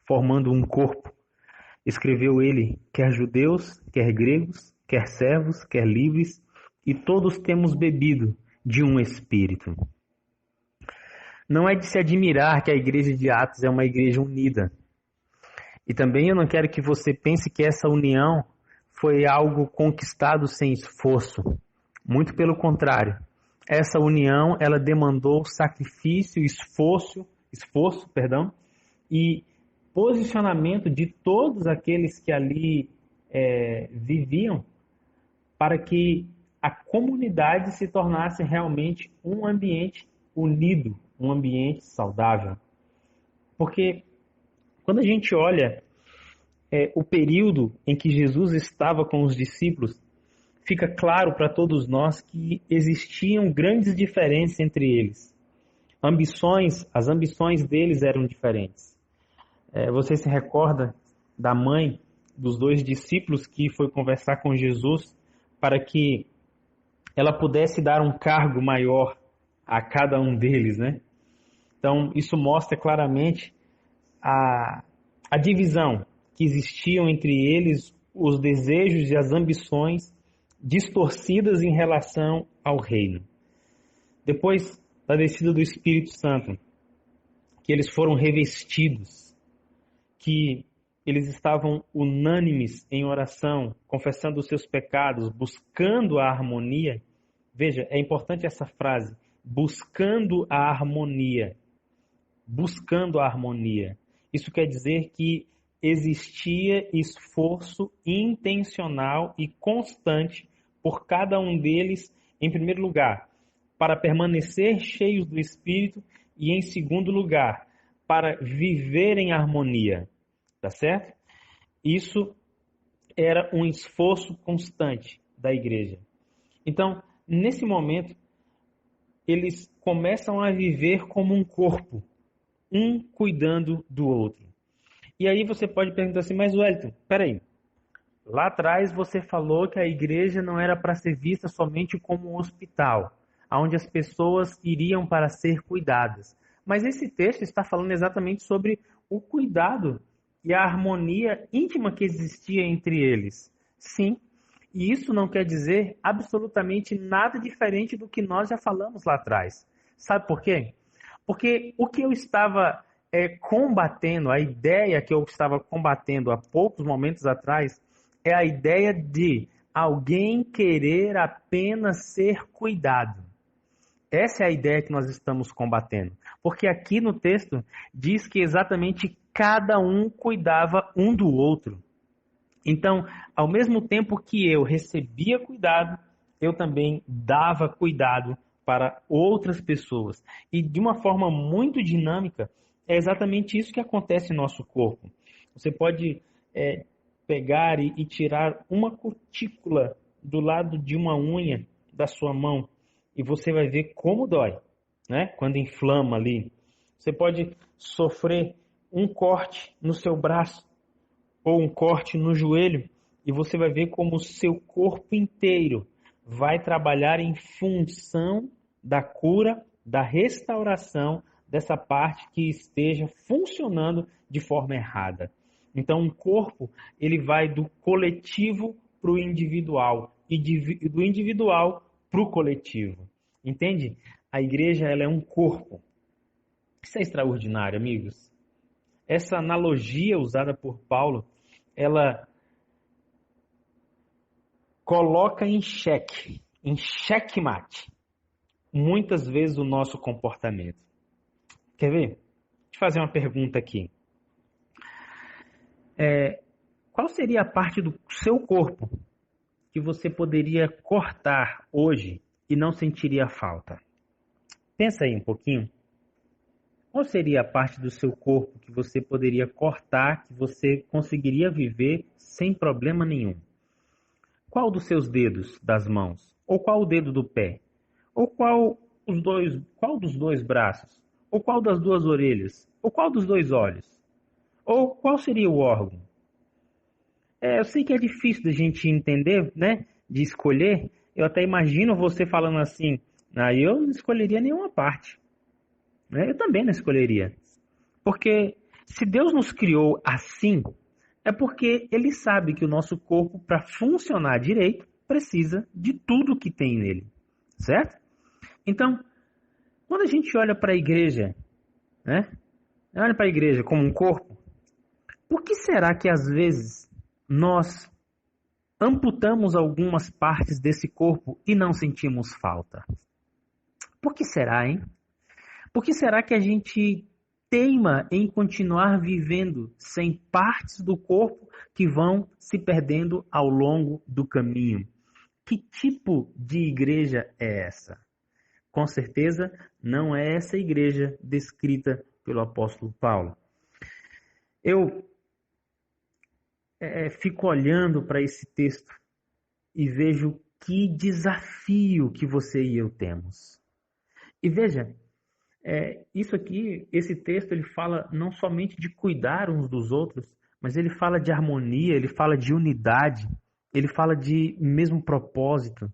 formando um corpo. Escreveu ele, quer judeus, quer gregos, quer servos, quer livres, e todos temos bebido de um espírito. Não é de se admirar que a igreja de Atos é uma igreja unida. E também eu não quero que você pense que essa união foi algo conquistado sem esforço. Muito pelo contrário. Essa união, ela demandou sacrifício, esforço, e posicionamento de todos aqueles que ali viviam para que a comunidade se tornasse realmente um ambiente unido, um ambiente saudável. Porque quando a gente olha o período em que Jesus estava com os discípulos, fica claro para todos nós que existiam grandes diferenças entre eles. As ambições deles eram diferentes. Você se recorda da mãe dos 2 discípulos que foi conversar com Jesus para que ela pudesse dar um cargo maior a cada um deles, Então, isso mostra claramente a divisão que existiam entre eles, os desejos e as ambições distorcidas em relação ao reino. Depois da descida do Espírito Santo, que eles foram revestidos, que eles estavam unânimes em oração, confessando os seus pecados, buscando a harmonia. Veja, é importante essa frase, buscando a harmonia. Buscando a harmonia. Isso quer dizer que existia esforço intencional e constante por cada um deles, em primeiro lugar, para permanecer cheios do Espírito e, em segundo lugar, para viver em harmonia. Tá certo? Isso era um esforço constante da igreja. Então, nesse momento, eles começam a viver como um corpo, um cuidando do outro. E aí você pode perguntar assim, mas Wellington, peraí, lá atrás você falou que a igreja não era para ser vista somente como um hospital, onde as pessoas iriam para ser cuidadas. Mas esse texto está falando exatamente sobre o cuidado e a harmonia íntima que existia entre eles. Sim, e isso não quer dizer absolutamente nada diferente do que nós já falamos lá atrás. Sabe por quê? Porque o que eu estava combatendo, a ideia que eu estava combatendo há poucos momentos atrás, é a ideia de alguém querer apenas ser cuidado. Essa é a ideia que nós estamos combatendo. Porque aqui no texto diz que exatamente cada um cuidava um do outro. Então, ao mesmo tempo que eu recebia cuidado, eu também dava cuidado para outras pessoas. E de uma forma muito dinâmica, é exatamente isso que acontece no nosso corpo. Você pode pegar e tirar uma cutícula do lado de uma unha da sua mão e você vai ver como dói, quando inflama ali. Você pode sofrer um corte no seu braço ou um corte no joelho e você vai ver como o seu corpo inteiro vai trabalhar em função da cura, da restauração dessa parte que esteja funcionando de forma errada. Então, um corpo, ele vai do coletivo para o individual e do individual para o coletivo. Entende? A igreja, ela é um corpo. Isso é extraordinário, amigos. Essa analogia usada por Paulo, ela coloca em xeque-mate, muitas vezes o nosso comportamento. Quer ver? Deixa eu fazer uma pergunta aqui. Qual seria a parte do seu corpo que você poderia cortar hoje e não sentiria falta? Pensa aí um pouquinho. Qual seria a parte do seu corpo que você poderia cortar, que você conseguiria viver sem problema nenhum? Qual dos seus dedos das mãos? Ou qual o dedo do pé? Ou qual dos dois braços? Ou qual das duas orelhas? Ou qual dos dois olhos? Ou qual seria o órgão? Eu sei que é difícil da gente entender, né? De escolher. Eu até imagino você falando assim, eu não escolheria nenhuma parte. Eu também não escolheria. Porque se Deus nos criou assim, é porque Ele sabe que o nosso corpo, para funcionar direito, precisa de tudo que tem nele. Certo? Então, quando a gente olha para a igreja, né? Olha para a igreja como um corpo, por que será que às vezes nós amputamos algumas partes desse corpo e não sentimos falta? Por que será, hein? Por que será que a gente teima em continuar vivendo sem partes do corpo que vão se perdendo ao longo do caminho? Que tipo de igreja é essa? Com certeza não é essa igreja descrita pelo apóstolo Paulo. Eu fico olhando para esse texto e vejo que desafio que você e eu temos. E veja, isso aqui, esse texto, ele fala não somente de cuidar uns dos outros, mas ele fala de harmonia, ele fala de unidade, ele fala de mesmo propósito,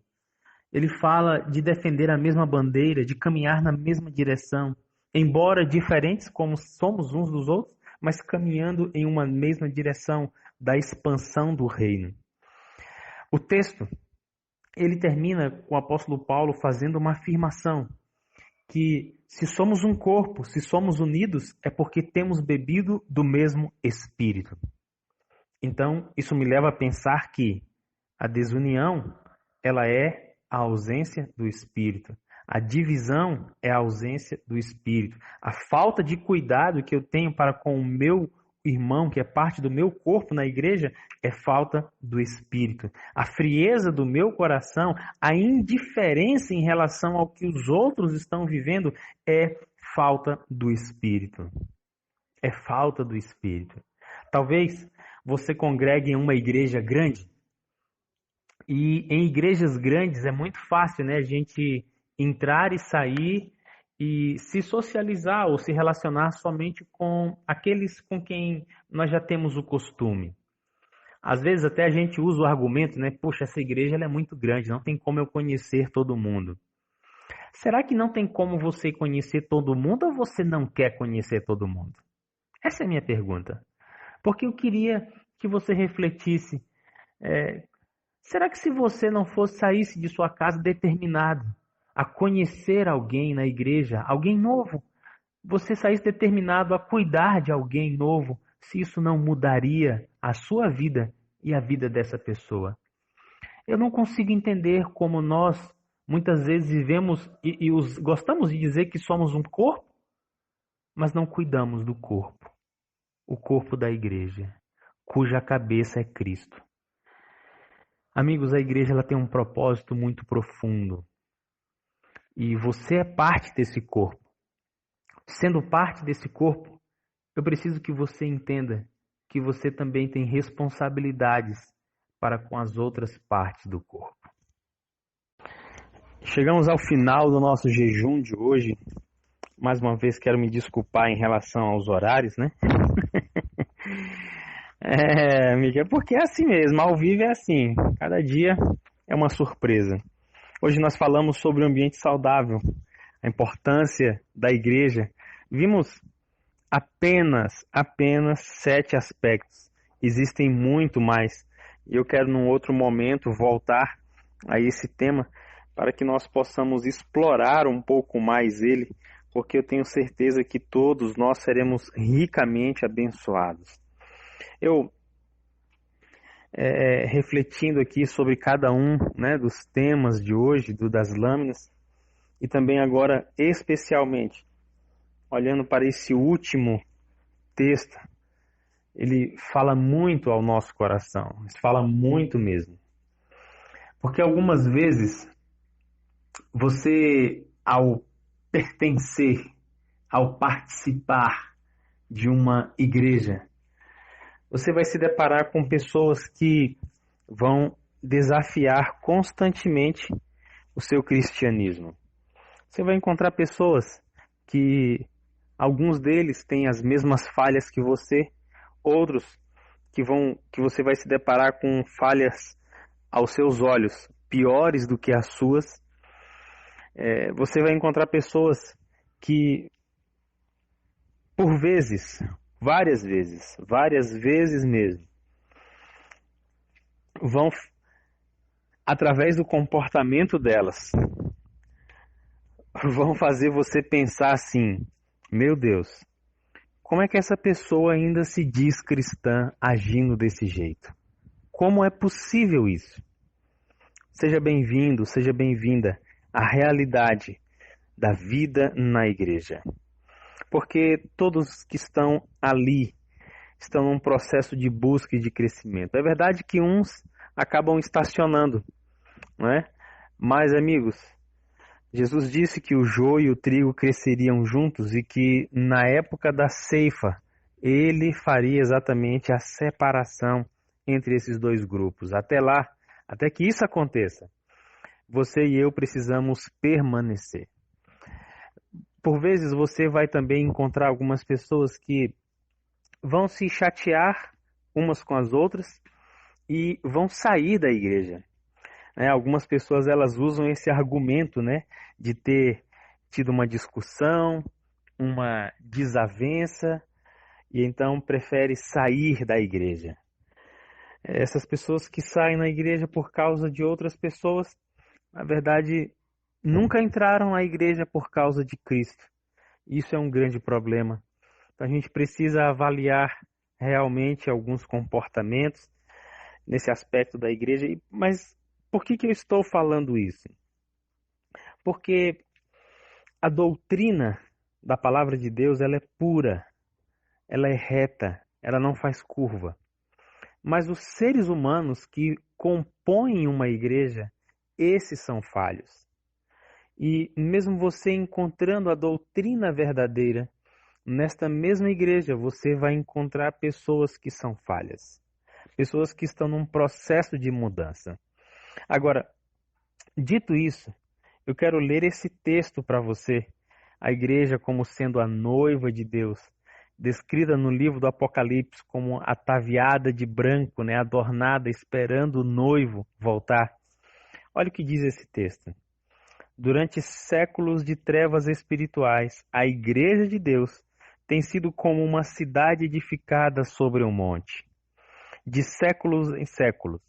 ele fala de defender a mesma bandeira, de caminhar na mesma direção, embora diferentes como somos uns dos outros, mas caminhando em uma mesma direção da expansão do reino. O texto, ele termina com o apóstolo Paulo fazendo uma afirmação, que se somos um corpo, se somos unidos, é porque temos bebido do mesmo Espírito. Então, isso me leva a pensar que a desunião, ela é a ausência do Espírito. A divisão é a ausência do Espírito. A falta de cuidado que eu tenho para com o meu irmão, que é parte do meu corpo na igreja, é falta do Espírito. A frieza do meu coração, a indiferença em relação ao que os outros estão vivendo é falta do Espírito. É falta do Espírito. Talvez você congregue em uma igreja grande, e em igrejas grandes é muito fácil, né, a gente entrar e sair e se socializar ou se relacionar somente com aqueles com quem nós já temos o costume. Às vezes até a gente usa o argumento, né? Poxa, essa igreja ela é muito grande, não tem como eu conhecer todo mundo. Será que não tem como você conhecer todo mundo ou você não quer conhecer todo mundo? Essa é a minha pergunta. Porque eu queria que você refletisse. Será que se você não fosse saísse de sua casa determinado a conhecer alguém na igreja, alguém novo, você saísse determinado a cuidar de alguém novo, se isso não mudaria a sua vida e a vida dessa pessoa? Eu não consigo entender como nós muitas vezes vivemos gostamos de dizer que somos um corpo, mas não cuidamos do corpo, o corpo da igreja, cuja cabeça é Cristo. Amigos, a igreja ela tem um propósito muito profundo. E você é parte desse corpo. Sendo parte desse corpo, eu preciso que você entenda que você também tem responsabilidades para com as outras partes do corpo. Chegamos ao final do nosso jejum de hoje. Mais uma vez quero me desculpar em relação aos horários, né? Amiga, é porque é assim mesmo, ao vivo é assim. Cada dia é uma surpresa. Hoje nós falamos sobre o ambiente saudável, a importância da igreja Vimos apenas 7 aspectos. Existem muito mais. E eu quero, num outro momento, voltar a esse tema para que nós possamos explorar um pouco mais ele, porque eu tenho certeza que todos nós seremos ricamente abençoados. Eu, refletindo aqui sobre cada um, né, dos temas de hoje, das lâminas, e também agora, especialmente, olhando para esse último texto, ele fala muito ao nosso coração, fala muito mesmo. Porque algumas vezes, você, ao pertencer, ao participar de uma igreja, você vai se deparar com pessoas que vão desafiar constantemente o seu cristianismo. Você vai encontrar pessoas que, alguns deles têm as mesmas falhas que você, outros que você vai se deparar com falhas aos seus olhos piores do que as suas. Você vai encontrar pessoas que, por vezes, várias vezes mesmo, vão, através do comportamento delas, vão fazer você pensar assim: meu Deus, como é que essa pessoa ainda se diz cristã agindo desse jeito? Como é possível isso? Seja bem-vindo, seja bem-vinda à realidade da vida na igreja. Porque todos que estão ali estão num processo de busca e de crescimento. É verdade que uns acabam estacionando, não é? Mas, amigos, Jesus disse que o joio e o trigo cresceriam juntos e que na época da ceifa ele faria exatamente a separação entre esses dois grupos. Até lá, até que isso aconteça, você e eu precisamos permanecer. Por vezes você vai também encontrar algumas pessoas que vão se chatear umas com as outras e vão sair da igreja. Algumas pessoas elas usam esse argumento, né, de ter tido uma discussão, uma desavença, e então prefere sair da igreja. Essas pessoas que saem da igreja por causa de outras pessoas, na verdade, nunca entraram na igreja por causa de Cristo. Isso é um grande problema. Então a gente precisa avaliar realmente alguns comportamentos nesse aspecto da igreja. Mas por que eu estou falando isso? Porque a doutrina da palavra de Deus ela é pura, ela é reta, ela não faz curva. Mas os seres humanos que compõem uma igreja, esses são falhos. E mesmo você encontrando a doutrina verdadeira, nesta mesma igreja você vai encontrar pessoas que são falhas. Pessoas que estão num processo de mudança. Agora, dito isso, eu quero ler esse texto para você. A igreja como sendo a noiva de Deus, descrita no livro do Apocalipse como ataviada de branco, né, adornada, esperando o noivo voltar. Olha o que diz esse texto. Durante séculos de trevas espirituais, a igreja de Deus tem sido como uma cidade edificada sobre um monte. De séculos em séculos,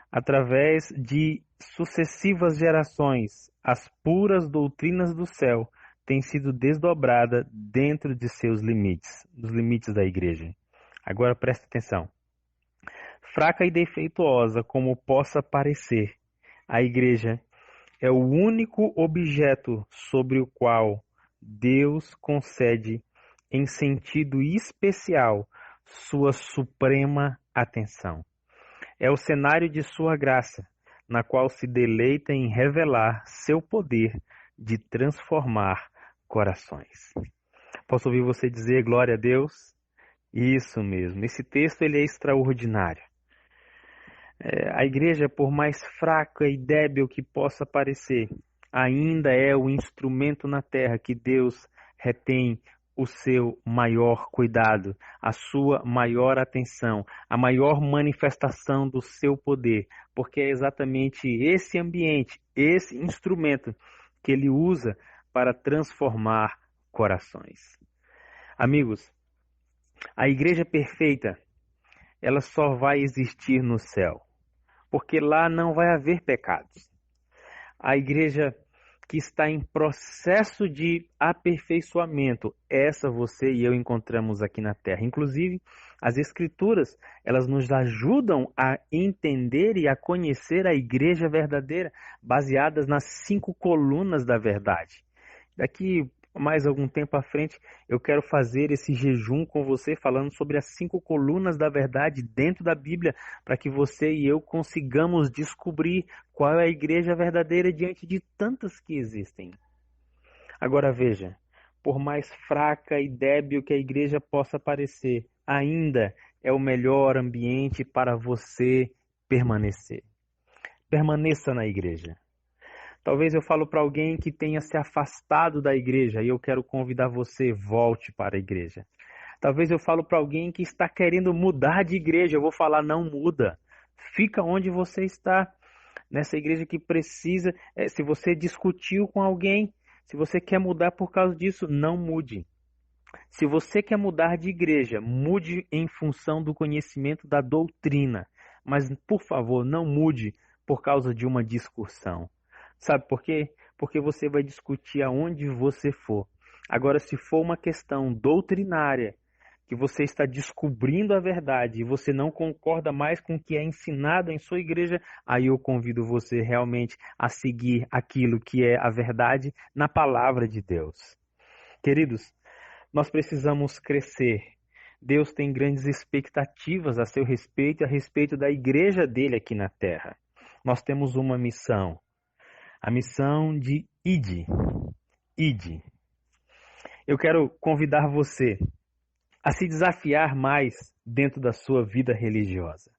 através de sucessivas gerações, as puras doutrinas do céu têm sido desdobradas dentro de seus limites, dos limites da igreja. Agora preste atenção. Fraca e defeituosa como possa parecer, a igreja é o único objeto sobre o qual Deus concede, em sentido especial, sua suprema atenção. É o cenário de sua graça, na qual se deleita em revelar seu poder de transformar corações. Posso ouvir você dizer glória a Deus? Isso mesmo, esse texto ele é extraordinário. A igreja, por mais fraca e débil que possa parecer, ainda é o instrumento na terra que Deus retém o seu maior cuidado, a sua maior atenção, a maior manifestação do seu poder, porque é exatamente esse ambiente, esse instrumento que ele usa para transformar corações. Amigos, a igreja perfeita, ela só vai existir no céu, porque lá não vai haver pecados. A igreja que está em processo de aperfeiçoamento, essa você e eu encontramos aqui na Terra. Inclusive, as Escrituras, elas nos ajudam a entender e a conhecer a igreja verdadeira, baseadas nas 5 colunas da verdade. Daqui mais algum tempo à frente, eu quero fazer esse jejum com você, falando sobre as 5 colunas da verdade dentro da Bíblia, para que você e eu consigamos descobrir qual é a igreja verdadeira diante de tantas que existem. Agora veja, por mais fraca e débil que a igreja possa parecer, ainda é o melhor ambiente para você permanecer. Permaneça na igreja. Talvez eu falo para alguém que tenha se afastado da igreja e eu quero convidar você, volte para a igreja. Talvez eu falo para alguém que está querendo mudar de igreja, eu vou falar, não muda. Fica onde você está, nessa igreja que precisa. Se você discutiu com alguém, se você quer mudar por causa disso, não mude. Se você quer mudar de igreja, mude em função do conhecimento da doutrina. Mas, por favor, não mude por causa de uma discussão. Sabe por quê? Porque você vai discutir aonde você for. Agora, se for uma questão doutrinária, que você está descobrindo a verdade e você não concorda mais com o que é ensinado em sua igreja, aí eu convido você realmente a seguir aquilo que é a verdade na palavra de Deus. Queridos, nós precisamos crescer. Deus tem grandes expectativas a seu respeito e a respeito da igreja dele aqui na terra. Nós temos uma missão. A missão de ide. Eu quero convidar você a se desafiar mais dentro da sua vida religiosa.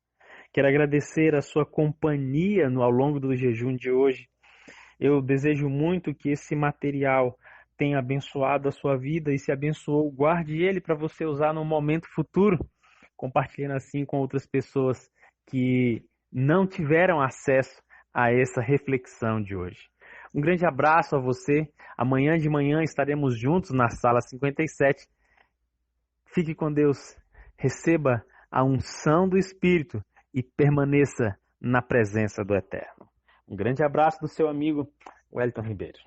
Quero agradecer a sua companhia ao longo do jejum de hoje. Eu desejo muito que esse material tenha abençoado a sua vida e se abençoou, guarde ele para você usar no momento futuro, compartilhando assim com outras pessoas que não tiveram acesso a essa reflexão de hoje. Um grande abraço a você. Amanhã de manhã estaremos juntos na sala 57. Fique com Deus. Receba a unção do Espírito e permaneça na presença do Eterno. Um grande abraço do seu amigo Wellington Ribeiro.